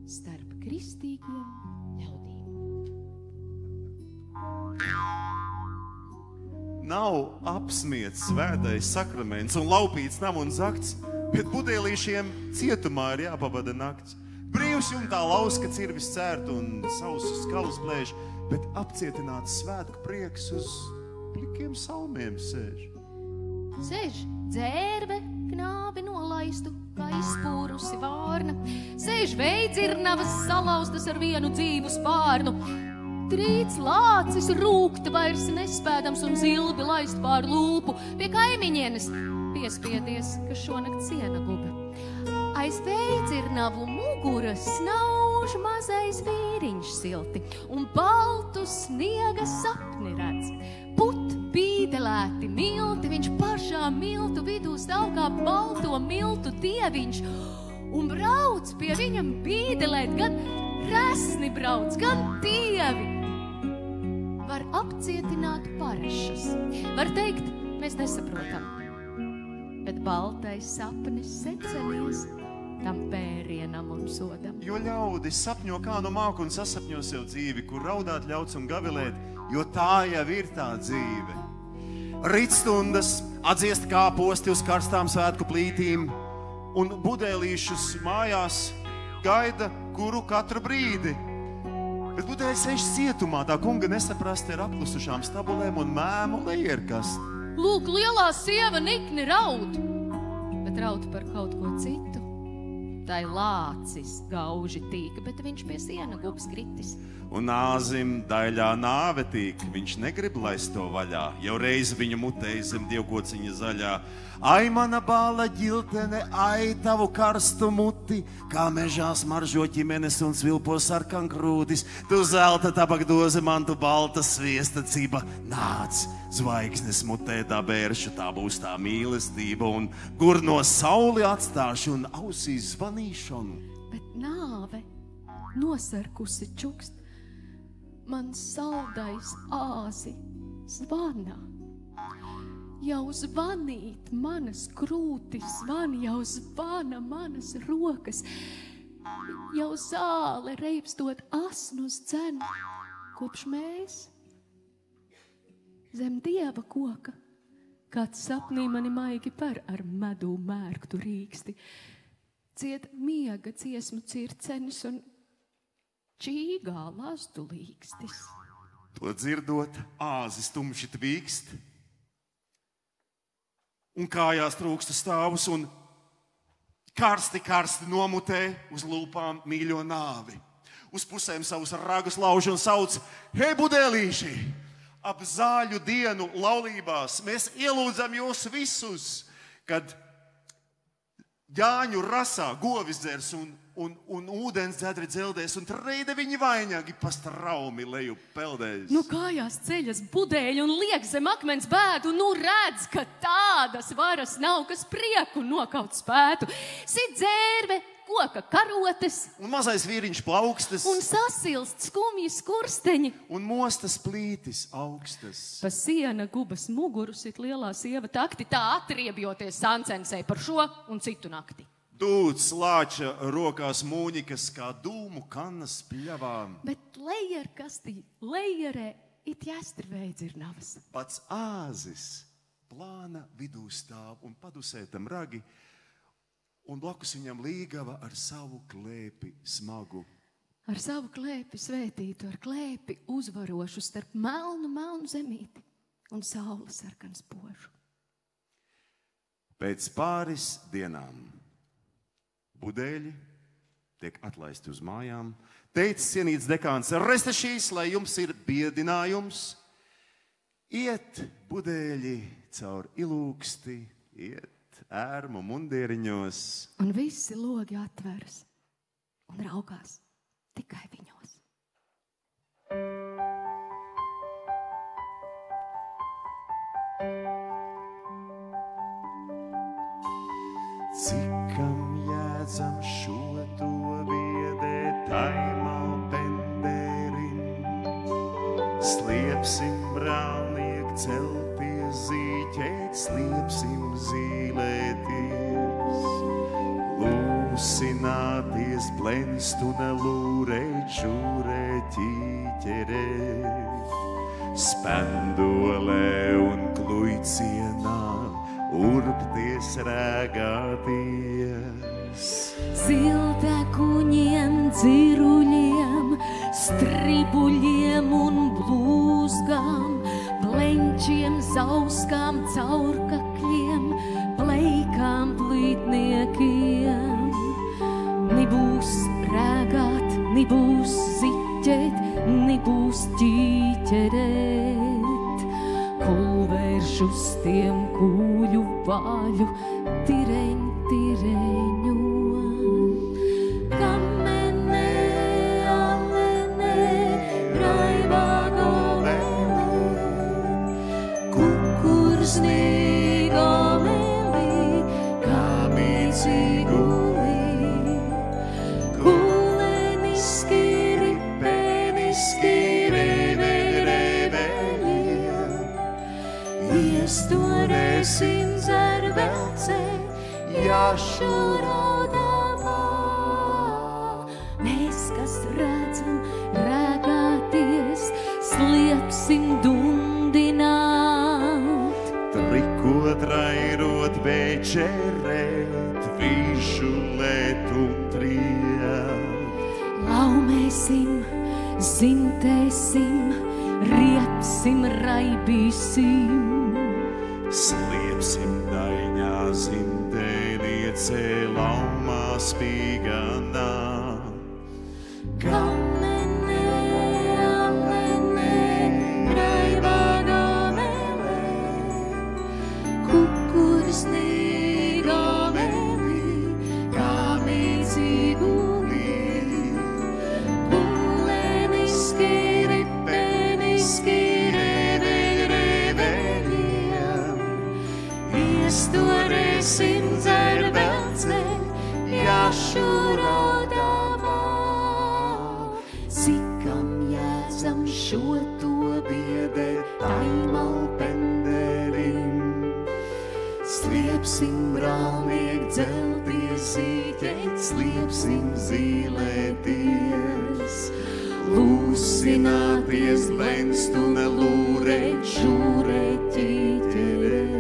starp kristīgiem ļaudīm. Nav apsmiets svētais sakraments un laupīts nav un zakts, bet budēlīšiem cietumā ir jāpavada nakts. Brīvs jumtā lauska cirvis cērt un sausus skalus plēš, bet apcietināts svētku prieks uz plikiem salmiem sēž. Sēž dzērve, knābi nolaistu, kā izspūrusi vārna. Sēž veidzirnavas salauztas ar vienu dzīvu spārnu. Trīts lācis rūkta vairs nespēdams un zilbi laist pār lūpu. Pie kaimiņienes piespiedies, ka šonakt siena guba. Aiz veidzirnavu muguras snauž mazais vīriņš silti un baltu sniega sapni redz. Put bīdelēti milti, viņš pašā miltu vidū stāv kā balto miltu dieviņš un brauc pie viņam bīdelēt, gan resni brauc, gan dievi. Var apcietināt parašas, var teikt, mēs nesaprotam, bet baltais sapnis secenies tam pērienam un sodam. Jo ļaudis sapņo kā nu māk un sasapņo sev dzīvi, kur raudāt ļauts un gavilēt, jo tā jau ir tā dzīve. Rītstundas, atdziest kāposti uz karstām svētku plītīm un budēlīšus mājās gaida kuru katru brīdi. Bet budēļi sēž cietumā, tā kunga nesaprasti ar apklusušām stabulēm un mēmu lejierkast. Lūk, lielā sieva nikni raud, bet raud par kaut ko citu. Tai lācis gauži tīka, bet viņš pie siena gubs kritis. Un āzim daļā nāve tīk, viņš negrib laist to vaļā, jau reiz viņu mutei zem dievkociņa zaļā. Ai, mana bāla ģiltene, ai, tavu karstu muti, kā mežā smaržo ķimenes un svilpo sarkankrūtis, tu zelta tabakdoze, man tu balta sviesta ciba, nāc, zvaigznes mutē dabēršu, tā būs tā mīlestība, un gur no sauli atstāšu un ausīs zvanīšanu. Bet nāve nosarkusi čukst, man saldais āzi zvana. Jau zvanīt manas krūtis zvan, jau zvana manas rokas, jau zāle reibstot asnus dzen, kopš mēs zem dieva koka, kāds sapnī mani maigi par ar medū mērktu rīksti, ciet miega dziesmu circenis un čīgā lazdu līkstis. To dzirdot, āzis tumši tvīkst, un kājās trūksta stāvus, un Karsti, karsti nomutē, uz lūpām mīļo nāvi. Uz pusēm savus ragus lauž un sauc: hei, budelīši! Ap zāļu dienu laulībās mēs ielūdzam jūs visus, kad ģāņu rasā govis dzers un ūdens dzedri dzeldēs, un treide viņi vainagi pa straumi leju peldēs. Nu kājās ceļas budeļi un liek zem akmens bēdu, nu redz, ka tādas varas nav, kas prieku nokaut spētu. Sit dzērve, koka karotes, Un mazais vīriņš plaukstas, un sasilst skumji skursteņi. un mostas plītis augstas. Pa siena gubas muguru sit lielā sieva takti, tā atriebjoties sancensei par šo un citu nakti. Dūts lāča rokās mūņikas, kā dūmu kannas pļavām. Bet lejerkastī, lejerē it jāstrvēja dzirnavas. Pats āzis plāna vidū stāv un padusētam ragi, un blakus viņam līgava ar savu klēpi smagu. Ar savu klēpi svētītu, ar klēpi uzvarošu starp melnu zemīti un saules sarkanu spožu. Pēc pāris dienām budeļi tiek atlaisti uz mājām. Teicis cienīts dekāns: resta šīs, lai jums ir biedinājums. Iet budeļi caur ilūksti, iet ērmu mundieriņos. Un visi logi atveras un raugās tikai viņos. Cikam jēdzam šo to biedē taimā penderim. Sliepsim brālniek celties zīķēt, sliepsim zīlēties. Lūsināties, plenst un lūrēt, žūrēt, ķīķerēt. Spendolē un kluicienā urpties, rēgāties. Ziltekuņiem, dziruļiem, stribuļiem un blūzgām, plenčiem, zauskām, caurkakļiem, pleikām, plītniekiem. Nibūs rēgāt, nibūs ziķēt, nibūs ķīķerēt. Kulvērš uz tiem kūļu vaļu, tireņ, tireņot. Kamene, alene, raibā golele, kukursnīga leli, kā mīcīgulī. Kuleniski, ripeniski, iestorēsim zervelcē, jašurodavā. Mēs, kas redzam, rēgāties, sliepsim dundināt. Trikot, rairot, bečerēt, vīšulēt un triet. Laumēsim, zintēsim, riepsim, raibīsim. Sliepsim daiņā, zintēniecē, laumā spīganā. Kamene, alene, raibā golele, kukursnīga leli, kā mīcīgulī. Kuleniski, ripeniski, iestorēsim zervelcē, jašurodavā. Cikam jēdzam šo to biedē taimal penderim. Sliepsim brālniek dzelties, zīķēt, sliepsim zīlēties. Lūsināties, lenst un lūrēt, žūrēt, ķīķerēt.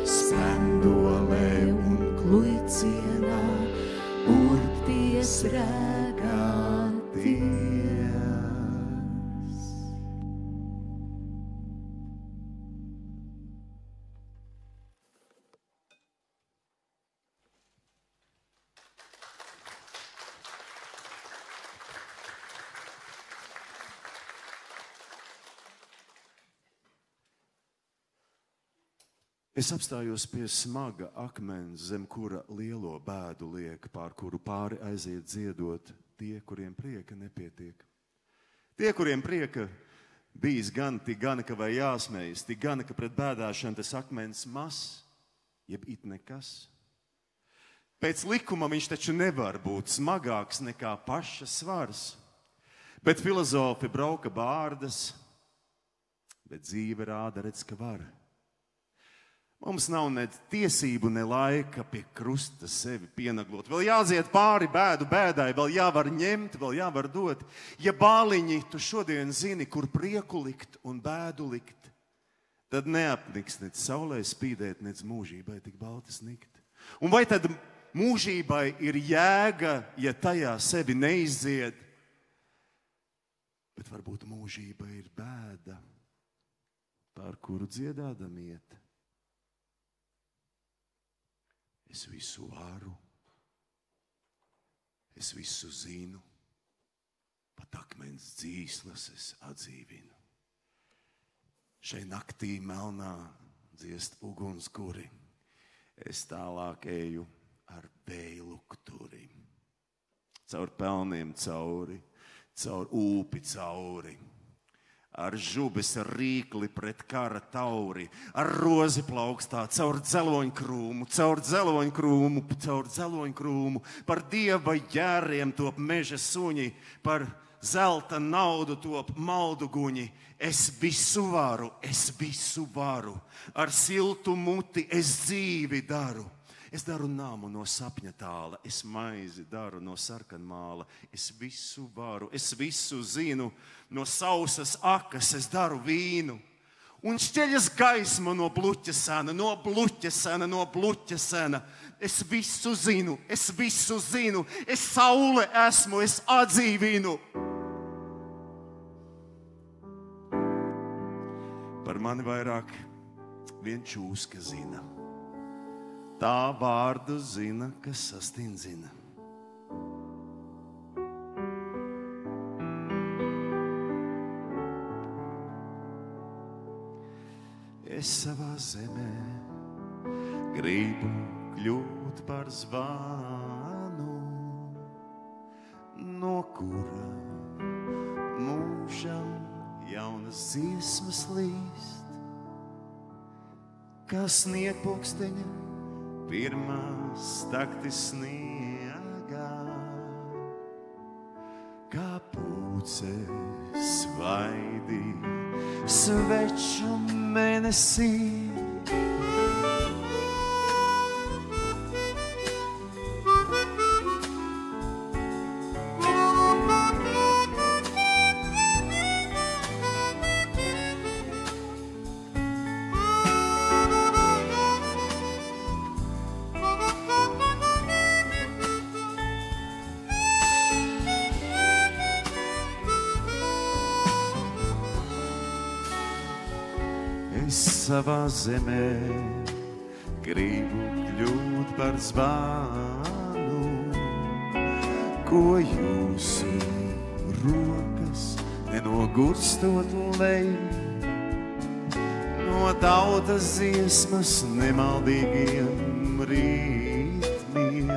Spendolē un kluicienā urpties, rēgāties. Es apstājos pie smaga akmens, zem kura lielo bēdu liek, pār kuru pāri aiziet dziedot tie, kuriem prieka nepietiek. Tie, kuriem prieka bijis gan tik gana, ka vai jāsmējas, tik gana, ka pret bēdāšanu tas akmens mazs, jeb it nekas. Pēc likuma viņš taču nevar būt smagāks nekā paša svars. Bet filozofi brauka bārdas, bet dzīve rāda, redz, ka var. Mums nav ne tiesību, ne laika pie krusta sevi pienaglot. Vēl jāziet pāri bēdu bēdai, vēl jāvar ņemt, vēl jāvar dot. Ja bāliņi tu šodien zini, kur prieku likt un bēdu likt, tad neapniks nec saulē spīdēt, nec mūžībai tik balti snikt. Un vai tad mūžībai ir jēga, ja tajā sevi neizdzied? Bet varbūt mūžība ir bēda, pār kuru dziedādam iet. Es visu varu, es visu zinu, pat akmens dzīslas es atdzīvinu. Šai naktī melnā dziest ugunskuri, es tālāk eju ar vēju lukturi. Caur pelniem cauri, caur ūpi cauri. Ar žubes rīkli pret kara tauri, ar rozi plaukstā, caur dzeloņkrūmu, caur dzeloņkrūmu, par dieva jēriem top meža suņi, par zelta naudu top maldu guņi. Es visu varu, ar siltu muti es dzīvi daru. Es daru namu no sapņa tāla, es maizi daru no sarkanmāla. Es visu varu, es visu zinu, no sausas akas es daru vīnu. Un šķeļas gaisma no bluķa sena. Es visu zinu, es saule esmu, es atdzīvinu. Par mani vairāk vien čūska zina. Tā vārdu zina, kas sastindzina. Es savā zemē gribu kļūt par zvanu, no kura mūžam jaunas dziesmas līst, kā sniegpulksteņa pirmās taktis sniegā, kā pūces svaidī sveču mēnesī. Savā zemē gribu kļūt par zvanu, ko jūsu rokas nenogurstot lej, no tautas dziesmas nemaldīgiem ritmiem,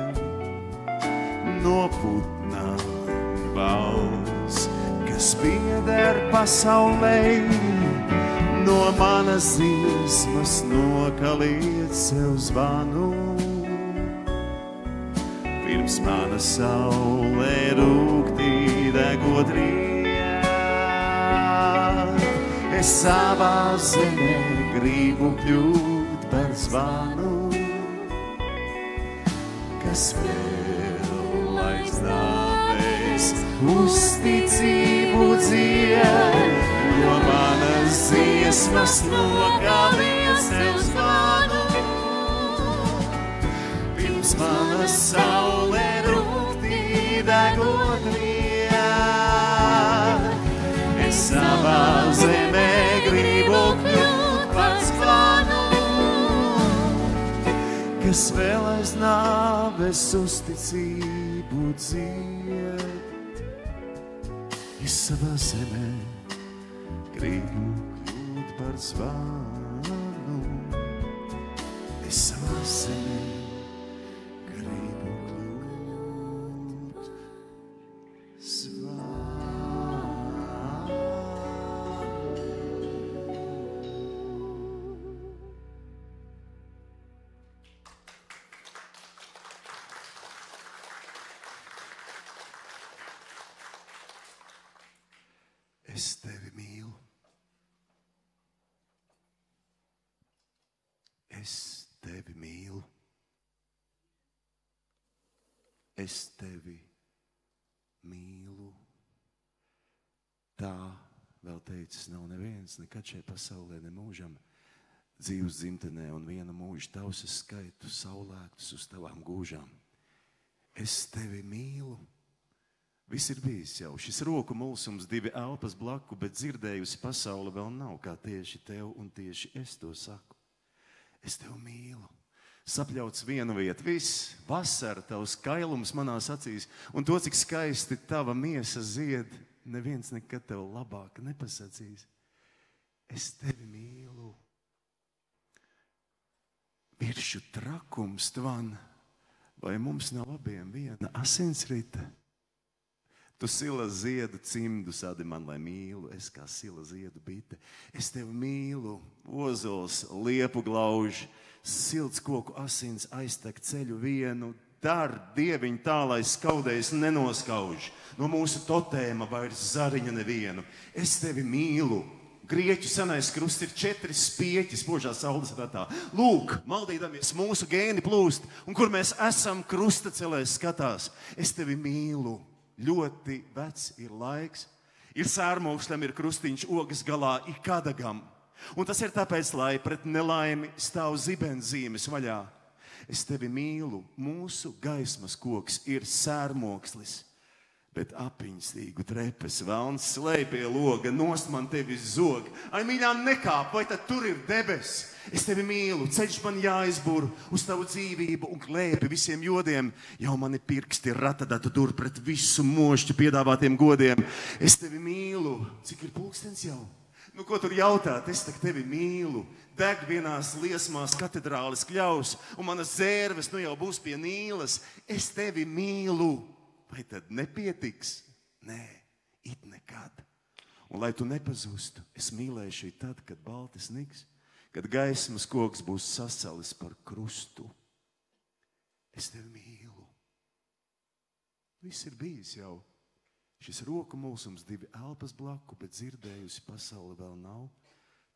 no putnā balss, kas pieder pasaulē. No manas dziesmas nokaliet sev zvanu, pirms mana saulē rūktī degot riet. Es savā zemē gribu kļūt par zvanu, kas vēl aiz nāves uzticību dzied. No manas dziesmas nokaliet sev zvanu, pirms mana saulē rūktī degot riet. Es savā zemē gribu kļūt par zvanu, kas vēl aiz nāves uzticību dzied. Es savā zemē gribu kļūt par zvanu, asinīm gribu kļūt svāru. Es tevi mīlu. Es tevi mīlu. Es tevi mīlu. Tā vēl teicis nav neviens nekad šajā pasaulē nemūžam dzīvs dzimtenē un viena mūža tausas skaitu saulēktus uz tavām gūžām. Es tevi mīlu. Viss ir bijis jau. Šis roku mulsums, 2 elpas blaku, bet dzirdējusi pasaule vēl nav, kā tieši tev un tieši es to saku. Es tevi mīlu. Sapļauts vienu vietu, viss, vasara, tavs kailums manās acīs, un to, cik skaisti tava miesa zied, neviens nekad tev labāk nepasacīs. Es tevi mīlu. Viršu trakums tvan, vai mums nav abiem viena asinsrita? Tu sila ziedu cimdu sadi man, lai mīlu, es kā sila ziedu bite. Es tevi mīlu, ozols, liepu glauž, silts koku asins aiztek ceļu vienu, dar dieviņu tā, lai skaudējs nenoskauž, no mūsu totēma vairs zariņa nevienu. Es tevi mīlu. Grieķu senais krusts ir 4 spieķi spožā saules ratā. Lūk, maldīdamies mūsu gēni plūst, un kur mēs esam, krusta celēs skatās. Es tevi mīlu. Ļoti vecs ir laiks, ir sērmokšļam, ir krustiņš ogas galā, ir kadagam. Un tas ir tāpēc, lai pret nelaimi stāv zibenzīmes vaļā. Es tevi mīlu, mūsu gaismas koks ir sērmokslis, bet apiņstīgu trepes velns slēj pie loga, nost man tevi zog. Ai, mīļā, nekāp, vai tad tur ir debes? Es tevi mīlu, ceļš man jāizbur uz tavu dzīvību un klēpi visiem jodiem. Jau mani pirksti ratadatu dur pret visu mošķu piedāvātiem godiem. Es tevi mīlu. Cik ir pulkstens jau? Nu, ko tur jautāt? Es tak tevi mīlu. Deg vienās liesmās katedrālis kļaus, un manas zērves nu jau būs pie Nīlas. Es tevi mīlu. Vai tad nepietiks? Nē, it nekad. Un lai tu nepazustu, es mīlēšu tad, kad balti sniks, kad gaismas koks būs sasalis par krustu. Es tevi mīlu. Viss ir bijis jau. Šis roku mulsums 2 elpas blaku, bet dzirdējusi pasaule vēl nav,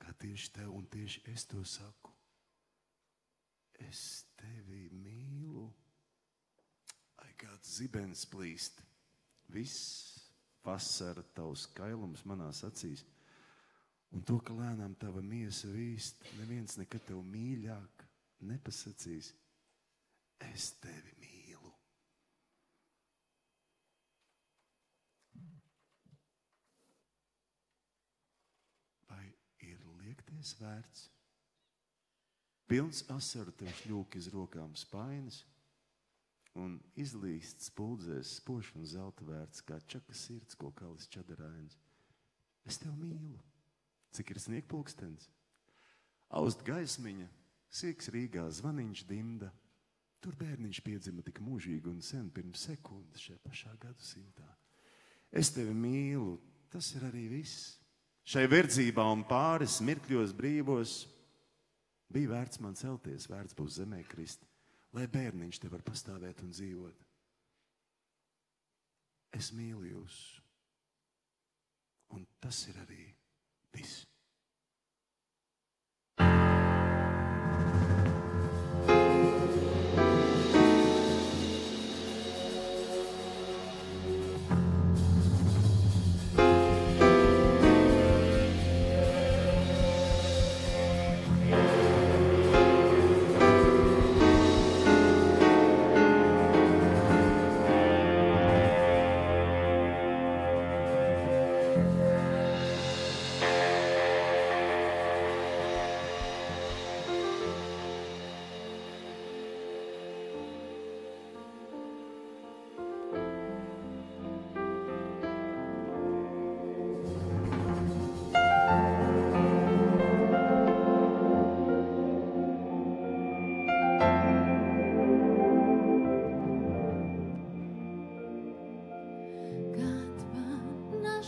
kā tieši tev un tieši es to saku. Es tevi mīlu. Ai, kāds zibens plīst. Viss vasara tavs kailums manās acīs. Un to, ka lēnām tava miesa vīst, neviens nekad tev mīļāk nepasacīs. Es tevi mīlu. Vai ir liekties vērts? Pilns asaru tev šļūk iz rokām spainas, un izlīsts puldzēs spoši un zelta vērts, kā čaka sirds, ko kalis čadarājums. Es tevi mīlu. Cik ir sniegpulkstens? Aust gaismiņa, sieks Rīgā, zvaniņš dimda. Tur bērniņš piedzima tik mūžīgi un sen pirms sekundes šajā pašā gadsimtā. Es tevi mīlu, tas ir arī viss. Šai verdzībā un pāris mirkļos brīvos bija vērts man celties, vērts būs zemē krist, lai bērniņš te var pastāvēt un dzīvot. Es mīlu jūs. Un tas ir arī viss.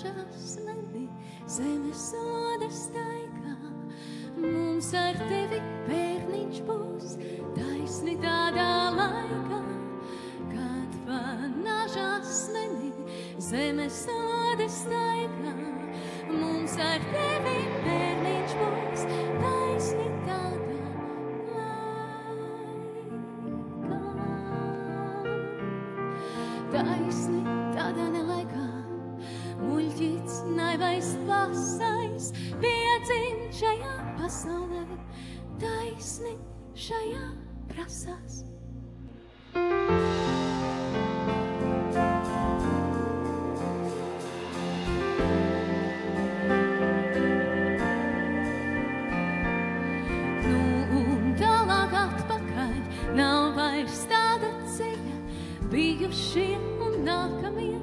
nažasmeni, zemes soda staigā. Mums ar tevi bērniņš būs, taisni tādā laikā, kad pa nažasmeni, zemes soda staigā. Mums ar tevi bērniņš būs, taisni tādā laikā. Taisni tādā nelaikā, muļķīts naivais pasais, piedzim šajā pasaulē, taisni šajā prasās. Nu un tālāk atpakaļ nav vairs tāda ceļa, bijušie un nākamie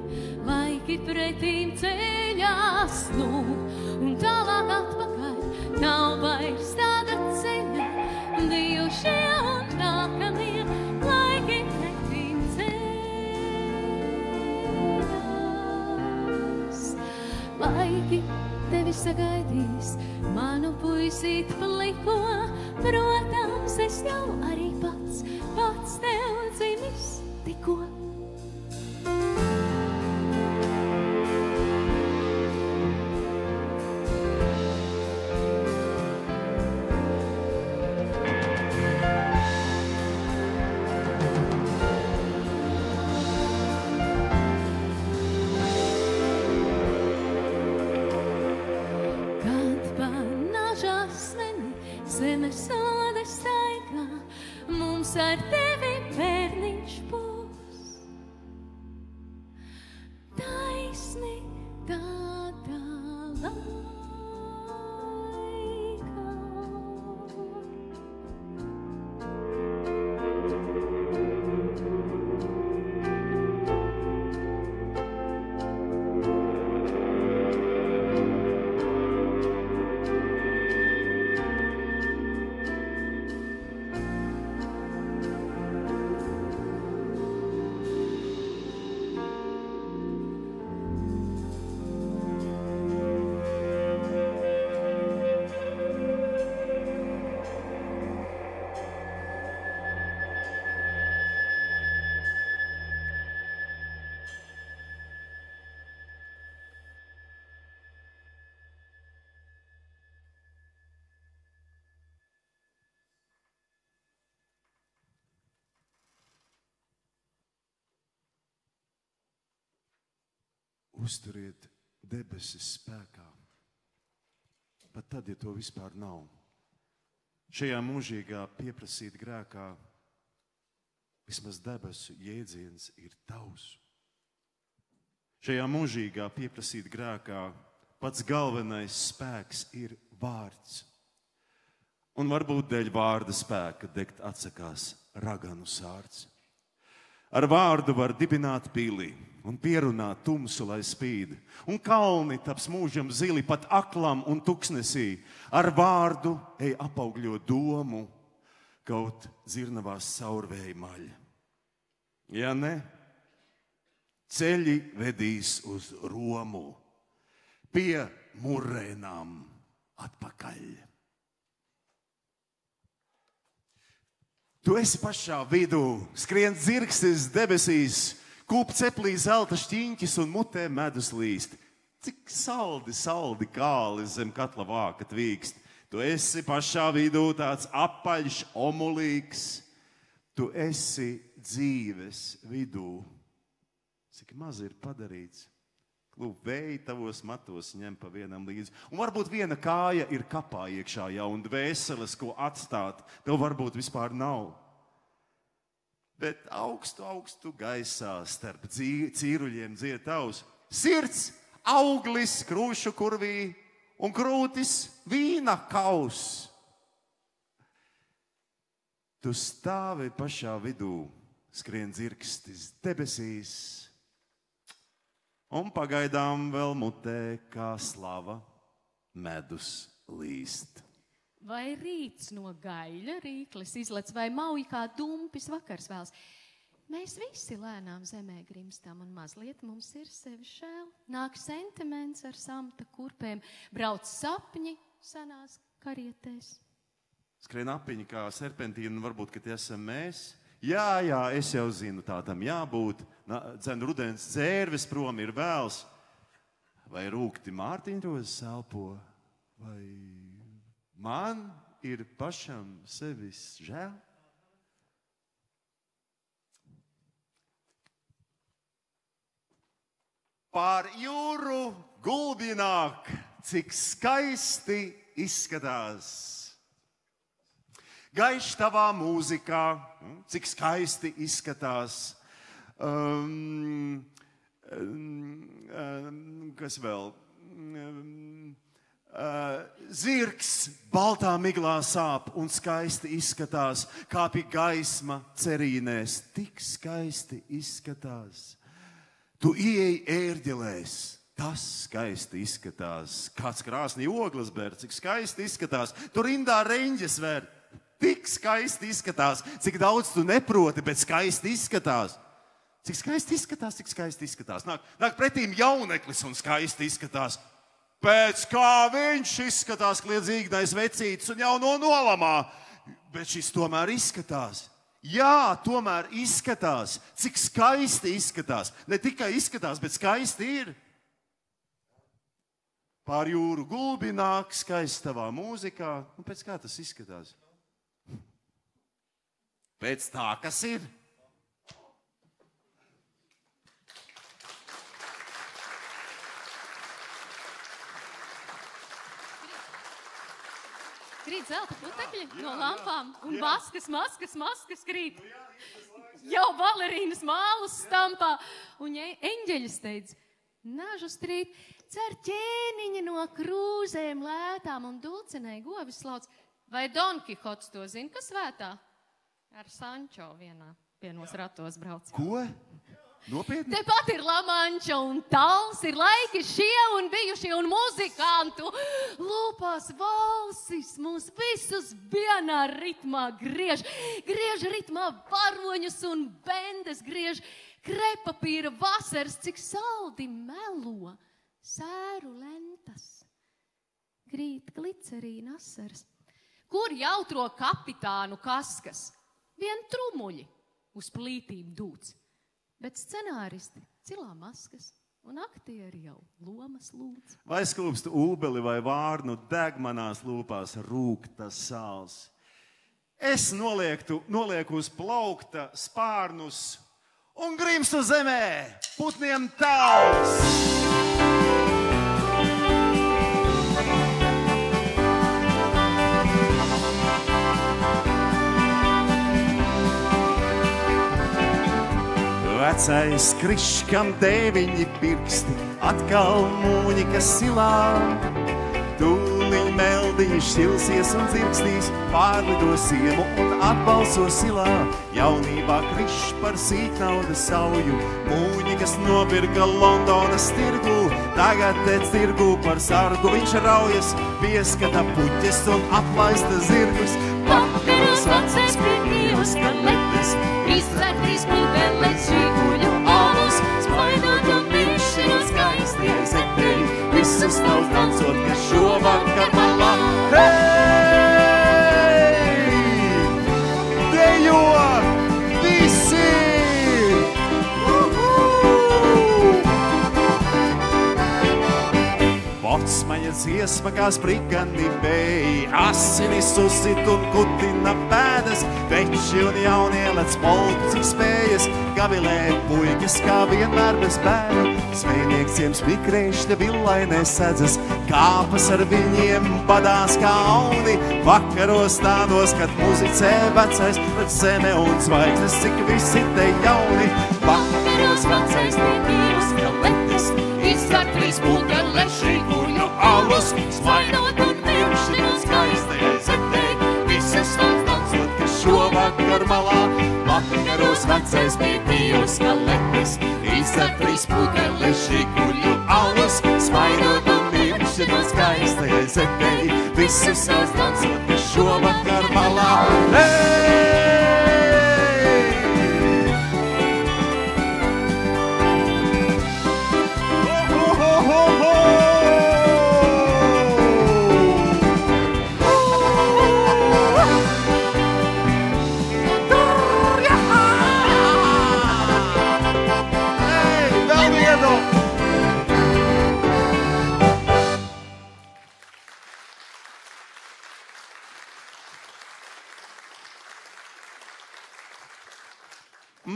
laiki pretīm ceļās. Nu un tālāk atpakaļ nav vairs tāda ceļa, bijušie un nākamie laiki pretīm ceļās. Laiki tevi sagaidīs, manu puisīt pliko, protams, es jau arī pats tev dzimis tikko. Ar tevi bērniņš būs, taisni tādā laikā. Uzturiet debesis spēkā, pat tad, ja to vispār nav. Šajā mūžīgā pieprasīt grēkā vismaz debesu jēdziens ir tavs. Šajā mūžīgā pieprasīt grēkā pats galvenais spēks ir vārds. Un varbūt dēļ vārda spēka degt atsakās raganu sārts. Ar vārdu var dibināt pili un pierunāt tumsu, lai spīd. Un kalni taps mūžam zili pat aklam un tuksnesī. Ar vārdu ej apaugļo domu, kaut dzirnavās caurvēja maļa. Ja ne, ceļi vedīs uz Romu, pie murēnām atpakaļ. Tu esi pašā vidū, skrien dzirkstis debesīs, kūp ceplī zelta šķiņķis un mutē medus līst. Cik saldi kāli zem katla vāka tvīkst. Tu esi pašā vidū tāds apaļš, omulīgs. Tu esi dzīves vidū. Cik maz ir padarīts. Lūk, vēji tavos matos ņem pa vienam līdzi. Un varbūt viena kāja ir kapā iekšā jau un dvēseles, ko atstāt, tev varbūt vispār nav. Bet augstu gaisā starp cīruļiem dzied tavs sirds, auglis krūšu kurvī un krūtis vīna kaus. Tu stāvi pašā vidū, skrien dzirkstis debesīs, un pagaidām vēl mutē kā slava medus līst. Vai rīts no gaļa rīkles izlec, vai mauj kā dumpis vakars vēls. Mēs visi lēnām zemē grimstam un mazliet mums ir sevi žēl. Nāk sentiments ar samta kurpēm, brauc sapņi senās karietēs. Skrien apiņi kā serpentīna, varbūt, ka tie esam mēs. Jā, es jau zinu, tā tam jābūt. Dzen rudens dzērves prom ir vēls. Vai rūkti Mārtiņrozes elpo, vai man ir pašam sevis žēl? Pār jūru gulbināk, cik skaisti izskatās. Gaišs tavā mūzikā, cik skaisti izskatās. Kas vēl? Zirgs baltā miglā sāp un skaisti izskatās, kāpj gaisma cerīnēs, tik skaisti izskatās. Tu ieej ērģelēs, tas skaisti izskatās. Kāds krāsnī ogles ber, cik skaisti izskatās. Tu rindā reņģes ver, tik skaisti izskatās. Cik daudz tu neproti, bet skaisti izskatās. Cik skaisti izskatās, cik skaisti izskatās. Nāk pretīm jauneklis un skaisti izskatās. Pēc kā viņš izskatās, kliedzīgais vecītis un jauno nolamā. Bet šis tomēr izskatās. Jā, tomēr izskatās, cik skaisti izskatās. Ne tikai izskatās, bet skaisti ir. Pār jūru gulbi nāk skaisti tavā mūzikā. Un pēc kā tas izskatās? Pēc tā, kas ir. Krīt zelta putekļi no lampām un maskas krīt. Jau balerīnas mālus stampā un eņģeļi steidz. Nažu strīt, cer ķēniņa no krūzēm lētām un dulcenai govis slauc. Vai Don Kihots to zina, kas svētā? Ar Sančo vienos ratos brauc. Ko? Nopietni? Tepat ir Lamanča un Tals, ir laiki šie un bijušie un muzikantu. Lūpās valsis mūs visus vienā ritmā griež. Griež ritmā varoņus un bendes, griež krepapīra vasaras, cik saldi melo. Sēru lentas, krīt glicerīna asaras. Kur jautro kapitānu kaskas? Vien trumuļi uz plītīm dūts. Bet scenāristi cilā maskas un aktieri jau lomas lūdz. Vai sklūpstu ūbeli vai vārnu, deg manās lūpās rūktas sāls. Es nolieku uz plaukta spārnus un grimstu zemē putniem tals. Vecais kriškam 9 pirksti, atkal mūņika silā. Tūliņ meldiņš šilsies un dzirkstīs, pārlido siemu un atbalso silā. Jaunībā krišs par sīknaudas sauju, mūņikas nopirka Londonas tirgu. Tagad tec tirgu par sargu viņš raujas, pieskata puķes un aplaista zirgus. Paperos vecais pietījos, kad letes, izdzērtīs pudeles žīguļu olus, smaidot un miršanos skaistie zetēji, visus tavs dansot, ka šovakar malā. Hei! Dejo visi! Botsmaņa dziesma kā sprigani bēji, asinis uzsit un kutina pēdas, veči un jaunie lec polku, cik spējas, gavilē puikas kā vienmēr bez bēru. Zvejnieks ciems mikrēšļa villainē sedzas, kāpas ar viņiem badās kā auni. Vakaros tādos, kad muzicē vecais, pret zeme un zvaigznes, cik visi te jauni. Vakaros vecais pietījos, ka letes, izdzert 3 pudeles žīguļu alus, smaidot un miršanos skaistajai zetēji, visus tavs dansot, ka šovakar malā. Vakaros vecais pietījos, ka letes, izdzert 3 pudeles žīguļu alus, smaidot un miršanos skaistajai zetēji, visus tavs dansot, ka šovakar malā. Hei!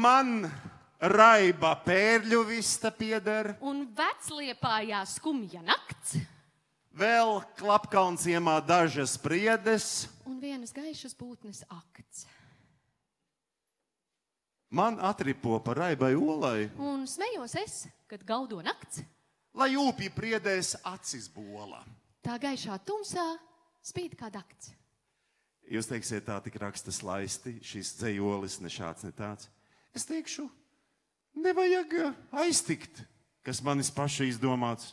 Man Raiba Pērļu vista pieder. Un Vecliepājā skumja nakts. Vēl Klapkalnciemā dažas priedes. Un vienas gaišas būtnes akts. Man atripo pa Raibai olai. Un smejos es, kad gaudo nakts. Lai jūpī priedēs acis bola. Tā gaišā tumsā spīd kā dakts. Jūs teiksiet, tā tik raksta slaisti, šis dzejolis ne šāds, ne tāds. Es teikšu, nevajag aiztikt, kas manis paša izdomāts.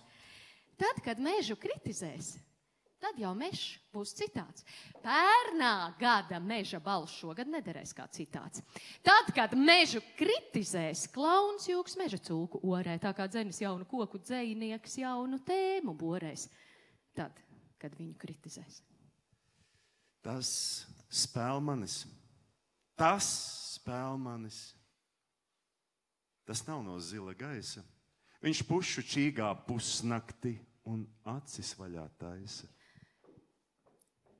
Tad, kad mežu kritizēs, tad jau mežs būs citāds. Pērnā gada meža balss šogad nederēs kā citāds. Tad, kad mežu kritizēs, klauns jūgs meža cūku orē, tā kā dzenis jaunu koku dzejnieks jaunu tēmu borēs. Tad, kad viņu kritizēs. Tas spēlmanis, tas nav no zila gaisa. Viņš pušu čīgā pusnakti un acis vaļā taisa.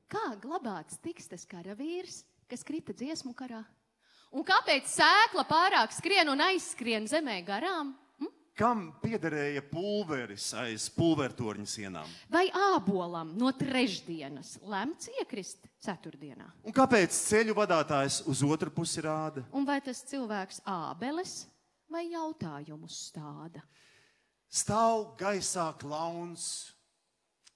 Kā glabāts tikstas karavīrs, kas krita dziesmu karā? Un kāpēc sēkla pārāk skrien un aizskrien zemē garām? Kam piederēja pulveris aiz pulvertorņa sienām? Vai ābolam no trešdienas lemts iekrist ceturtdienā? Un kāpēc ceļu vadātājs uz otru pusi rāda? Un vai tas cilvēks ābeles vai jautājumus stāda? Stāv gaisā klauns,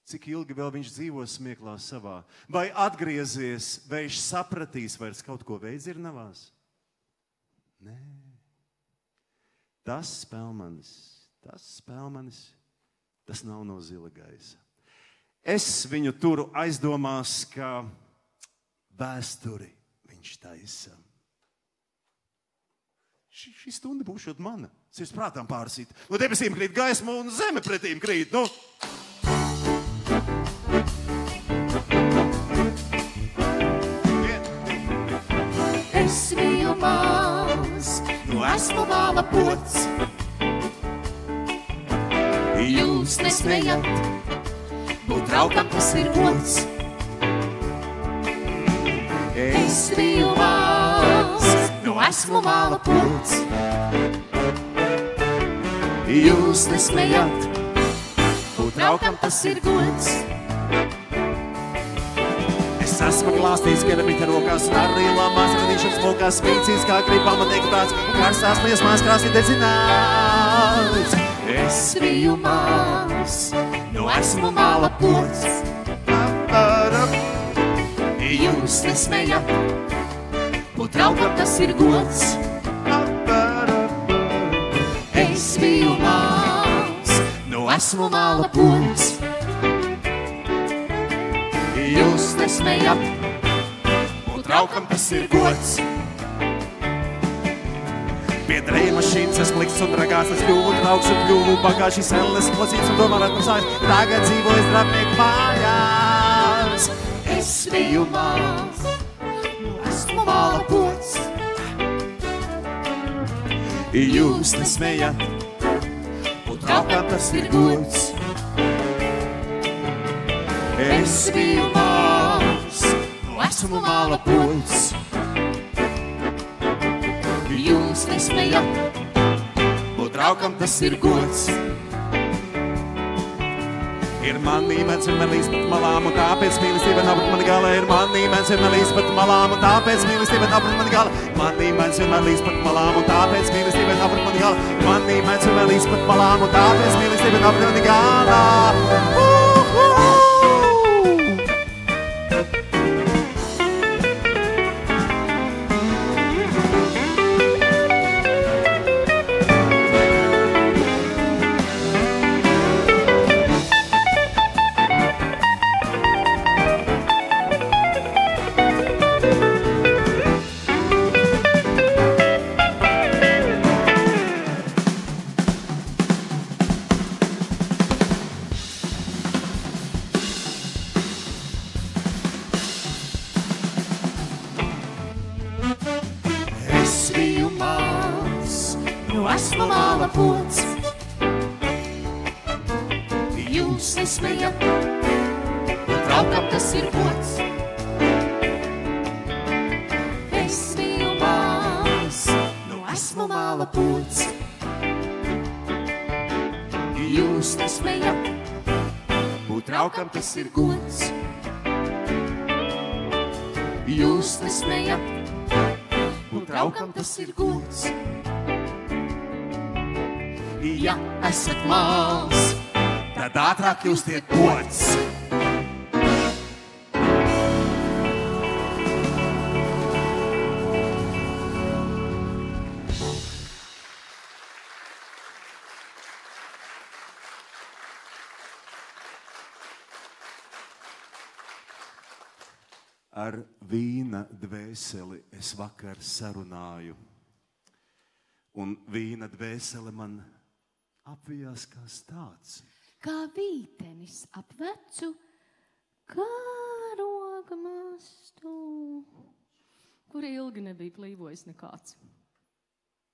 cik ilgi vēl viņš dzīvos smieklā savā? Vai atgriezies, vai viņš sapratīs, vairs kaut ko veidzirnavās? Nē. Tas spēlmanis, tas nav no zila gaisa. Es viņu turu aizdomās, ka vēsturi viņš taisa. Šī stunda būšot mana. Sirds prātām pārsīt. No debesīm krīt gaisma un zeme pretīm krīt. Nu. Es biju maz, nu esmu māla pots. Jūs nesmējat, būt raukam tas ir gods. Es biju maz, nu esmu māla pots. Jūs nesmējat, būt raukam tas ir gods. Es esmu glāstījis, kieramita rokās un ar lielām māsvedīšanas mokās spīcīs, kā grib pamateiktāts un karstās liesmās krāsī dedzināts. Es biju maz, nu esmu māla pots. Jūs nesmējat, būt raukam tas ir gods. Es biju maz, nu esmu māla pots. Jūs nesmējat, būt raukam tas ir gods. Pie dreja mašīnas es plikts un ragās, es kļuvu trauks un kļuvu bagāžīs elles plosīts un domārāt mums aiz. Tagad dzīvoju zdravnieku mājās. Es biju maz, nu esmu māla pots. Jūs nesmējat, būt raukam tas ir gods. Es biju maz, nu esmu māla pots. Jūs nesmējat, būt raukam tas ir gods. Ir man īmens un melīs pat malām, un tāpēc mīlestība nav pat mani gala. Ir man īmens un melīs pat malām, un tāpēc mīlestība nav pat mani gala. Man īmens un melīs pat malām, un tāpēc mīlestība nav pat mani gala. Man īmens un melīs pat malām, un tāpēc mīlestība nav pat mani gala. esmu māla pots. Jūs nesmējat, un traukam tas ir gods. Es biju maz, nu esmu gala pods. Jūs nesmējat, būt traukam tas ir gods. Jūs nesmējat, būt traukam tas ir gods. Ja esat māls, tad ātrāk jūs tiek gods. Ar vīna dvēseli es vakar sarunāju, un vīna dvēsele man apvijās kā stāds. Kā vītenis ap vecu karoga mastu, kur ilgi nebija plīvojis nekāds.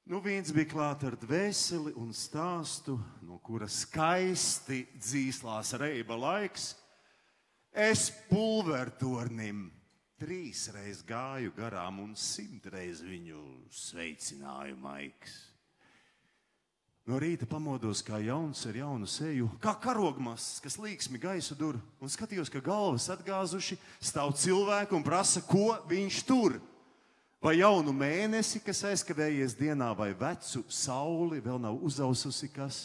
Nu, viens bija klāt ar dvēseli un stāstu, no kura skaisti dzīslās reiba laiks. Es pulvertornim 3 reiz gāju garām un 100 reiz viņu sveicināju maiks. No rīta pamodos kā jauns ar jaunu seju, kā karogmasts, kas līksmi gaisu dur, un skatījos, ka galvas atgāzuši, stāv cilvēku un prasa, ko viņš tur. Vai jaunu mēnesi, kas aizkavējies dienā, vai vecu sauli vēl nav uzaususi kas?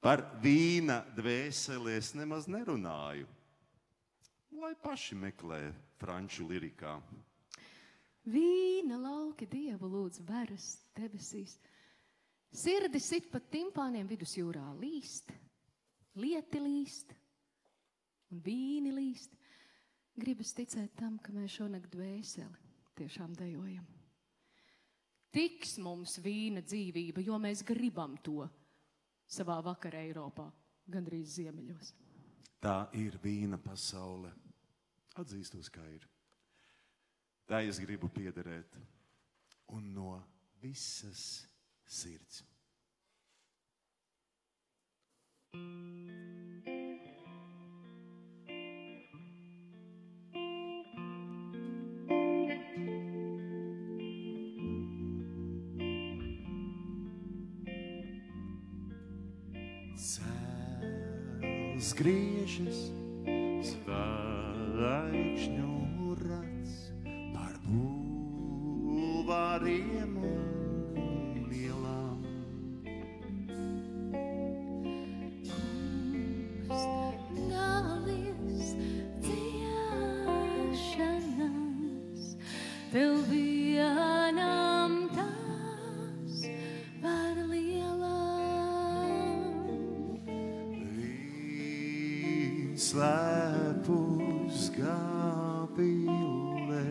Par vīna dvēseli es nemaz nerunāju. Lai paši meklē franču lirikā. Vīna lauki Dievu lūdz veras debesīs. Sirdi sit pat timpāniem vidusjūrā līst, lieti līst un vīni līst. Gribas ticēt tam, ka mēs šonakt dvēseli tiešām dejojam. Tiks mums vīna dzīvība, jo mēs gribam to savā vakara Eiropā, gandrīz ziemeļos. Tā ir vīna pasaule. Atzīstos, kā ir. Tā es gribu piederēt. Un no visas sirds. Cēls griežas zvaigžņu rats par bulvāriem un ielām. Kungs dalies dziešanas, tev vienam tās par lielām. Slēpus gābīlē,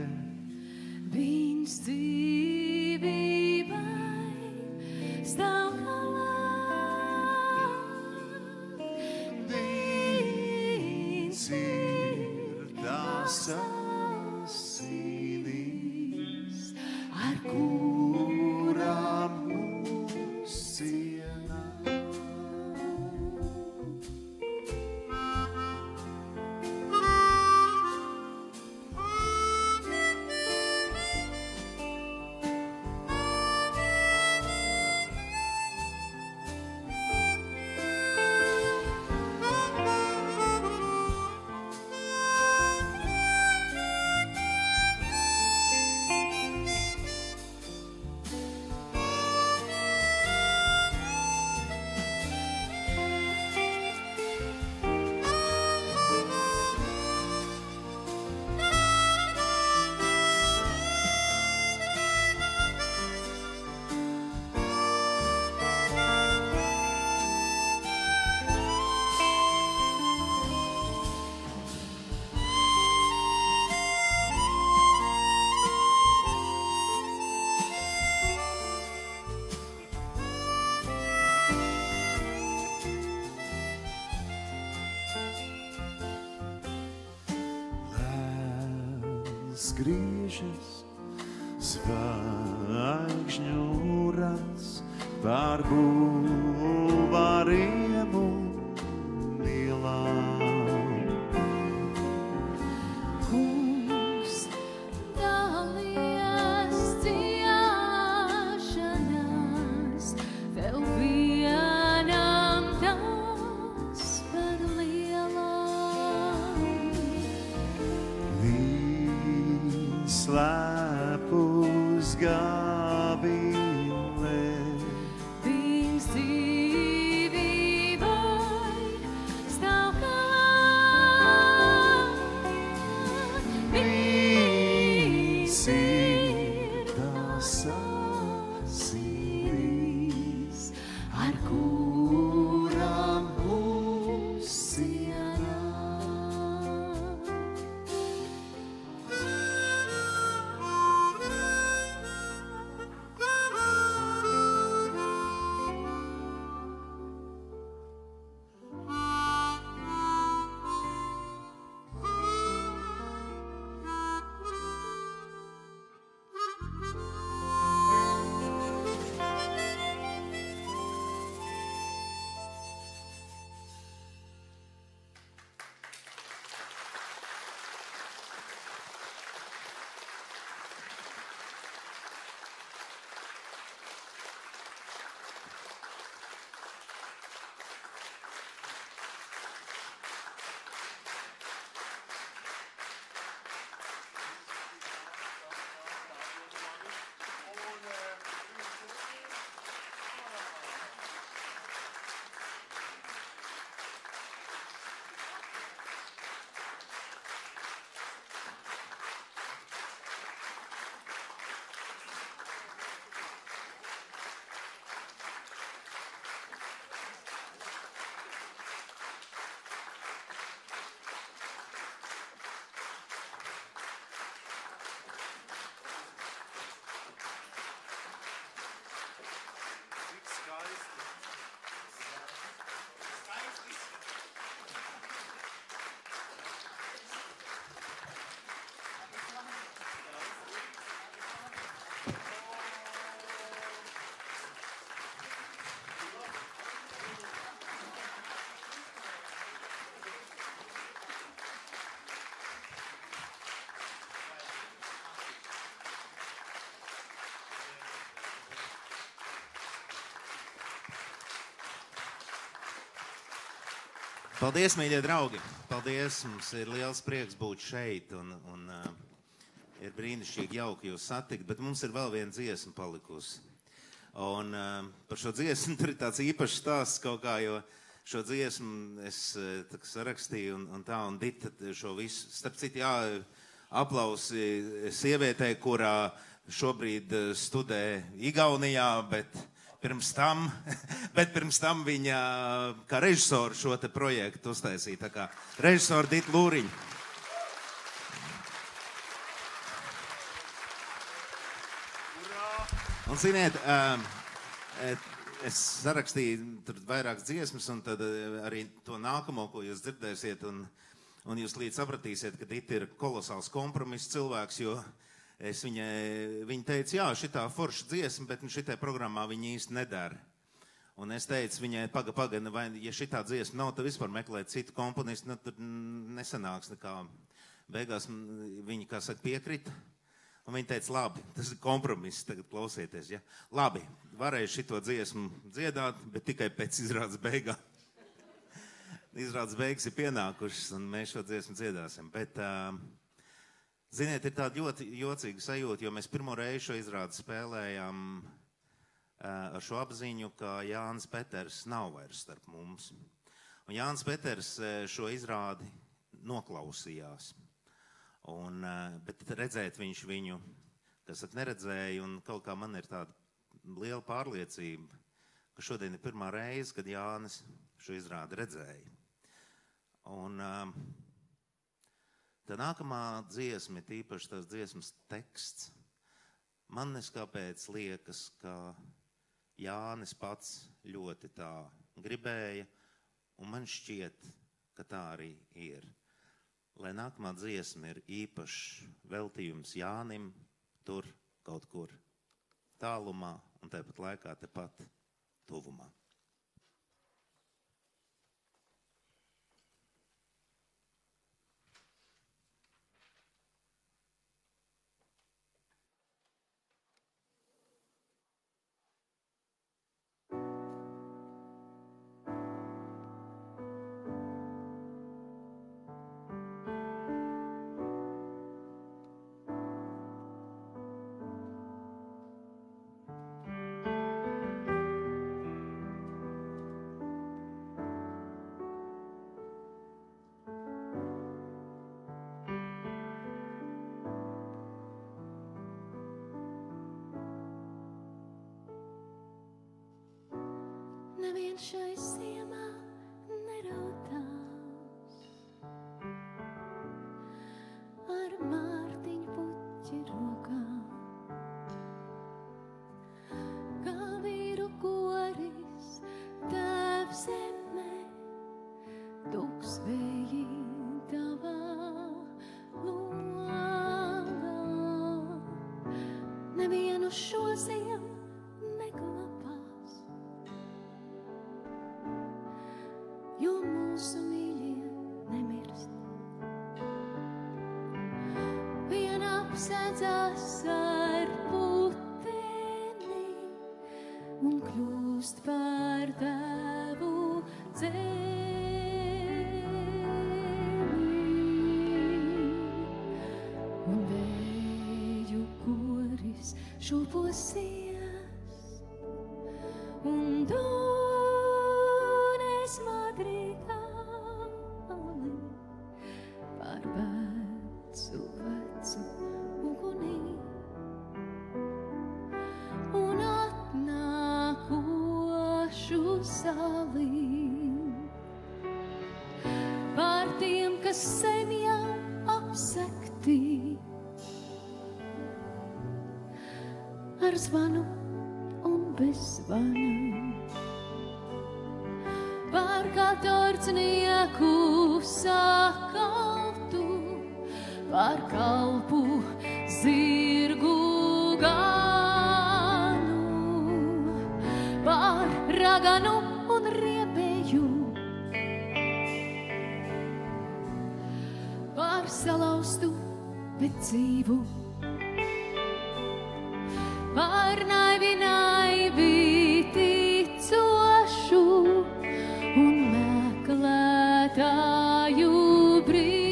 Viņš dzīvībai stāv galā. Viņš ir tās asinīs, ar kurām mūs cienā. Griežas zvaigžņu rats pār bulvāriem un ielām. Kungs dalies dziešanas, kuram būs sienā. Paldies, mīļie draugi! Paldies! Mums ir liels prieks būt šeit un ir brīnišķīgi jauki jūs satikt, bet mums ir vēl viena dziesma palikusi. Un par šo dziesmu tur ir tāds īpašs stāsts kaut kā, jo šo dziesmu es sarakstīju un tā, un Dita šo visu. Starp citu, jā, aplausi sievietei, kurā šobrīd studē Igaunijā, bet pirms tam viņa kā režisoru šo te projektu uztaisīja. Tā kā režisoru Dita Lūriņa. Un ziniet, es sarakstīju tur vairākas dziesmas, un tad arī to nākamo, ko jūs dzirdēsiet, un jūs līdz sapratīsiet, ka Dita ir kolosāls kompromiss cilvēks, jo viņa teica, jā, šitā forša dziesma, bet šitai programmā viņa īsti nedara. Un es teicu viņai, paga, vai, ja šitā dziesma nav, tad vispār meklēt citu komponistu, tad nesanāks nekā. Beigās viņa, kā saka, piekrita. Un viņa teica, labi, tas ir kompromiss, tagad klausieties, ja? Labi, varēju šito dziesmu dziedāt, bet tikai pēc izrādes beigām. Izrādes beigas ir pienākušas, un mēs šo dziesmu dziedāsim. Bet, ziniet, ir tāda ļoti jocīga sajūta, jo mēs pirmo reizi šo izrādi spēlējām ar šo apziņu, ka Jānis Peters nav vairs starp mums. Un Jānis Peters šo izrādi noklausījās. Bet redzēt viņš viņu, kas neredzēja, un kaut kā man ir tāda liela pārliecība, ka šodien ir pirmā reize, kad Jānis šo izrādi redzēja. Un tā nākamā dziesma, tīpaši tās dziesmas teksts, man neskāpēc liekas, ka Jānis pats ļoti tā gribēja, un man šķiet, ka tā arī ir. Lai nākamā dziesma ir īpašs veltījums Jānim, tur kaut kur tālumā, un tāpat laikā tepat tuvumā. neviens šai ziemā neraudās. Ar Mārtiņu puķi rokā, kā vīru koris Tēvs zemē, tūks vēji tavā logā. Nevienu šo ziemu neglabās, jo mūsu mīļie nemirst. Vien apsēdzās ar puteni un kļūst par Tēvu dzēli. Un vēju koris šūposies un dūnes madrigāli par vecu ugunī. Un atnākošu salīm par tiem, kas sen jau apsekti, ar zvanu un bez zvana, par katordznieku sakaltu, par kalpu zirgu ganu, par raganu un riebēju, par salauztu, bet dzīvu, par naivi ticošu un meklētāju brīvu.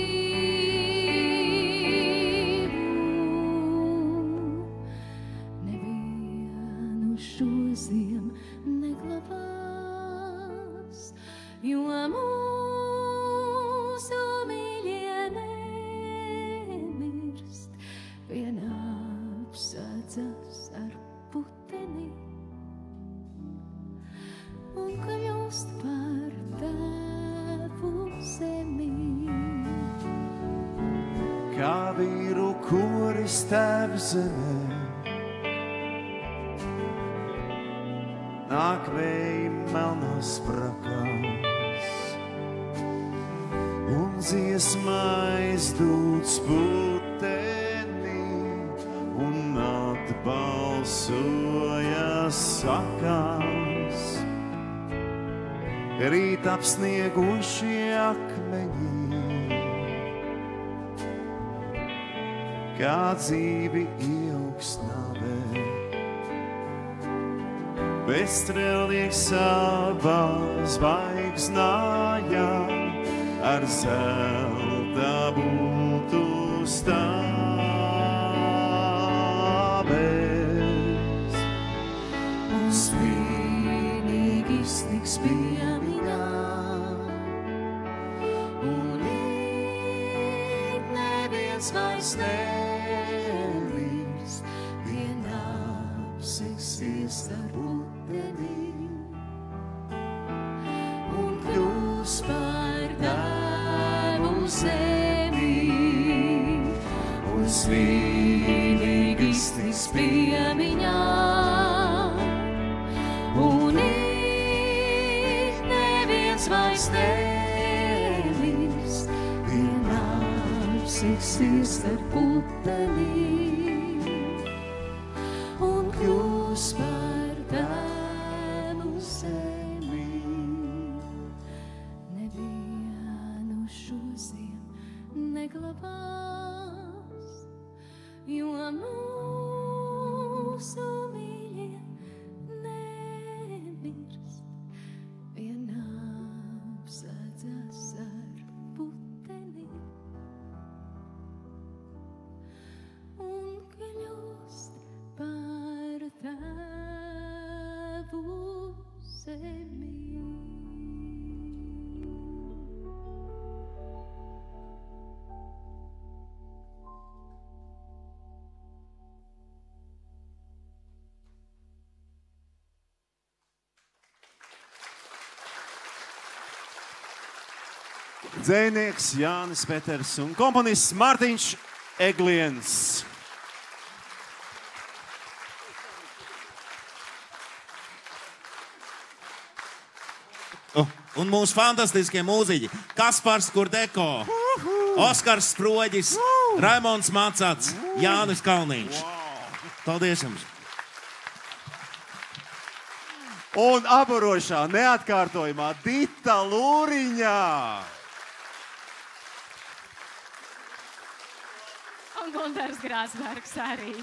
Nevienu šo ziemu neglabās, jo mūsu mīļie nemirst. Vien apsēdzas ar puteni un kļūst par Tēvu zemī. Kā vīru koris Tēvs zemē, nāk vēji melnās prakās, un dziesmā aizdūts puteni, un atbalsoja sakās. Rīt apsniegušie akmeņi, kā dzīvi ieaugs nāvē, bezstrēlnieks savā zvaigznājā ar zelta būtu stāvēs. Un svinīgi iztiks piemiņā, un it neviens vairs nemirst, vien apseksies ar puteni un kļūs par Tēvu zemī. Un svinīgi iztiks piemiņā, un it neviens vairs nemirst, vien apseksies ar puteni un kļūs par Tēvu zemī. Nevienu šo ziemu neglabās, jo mūsu mīļie nemirst, vien apsēdzas ar puteni un kļūst par Tēvu zemī. dzejnieks Jānis Peters un komponists Mārtiņš Egliens. Un mūsu fantastiskie mūziķi Kaspars Kurdeko, Oskars Sproģis, Raimonds Macats, Jānis Kalniņš. Paldies jums! Un aburošā, neatkārtojumā Dita Lūriņā. Un Gunārs Grāsbergs arī.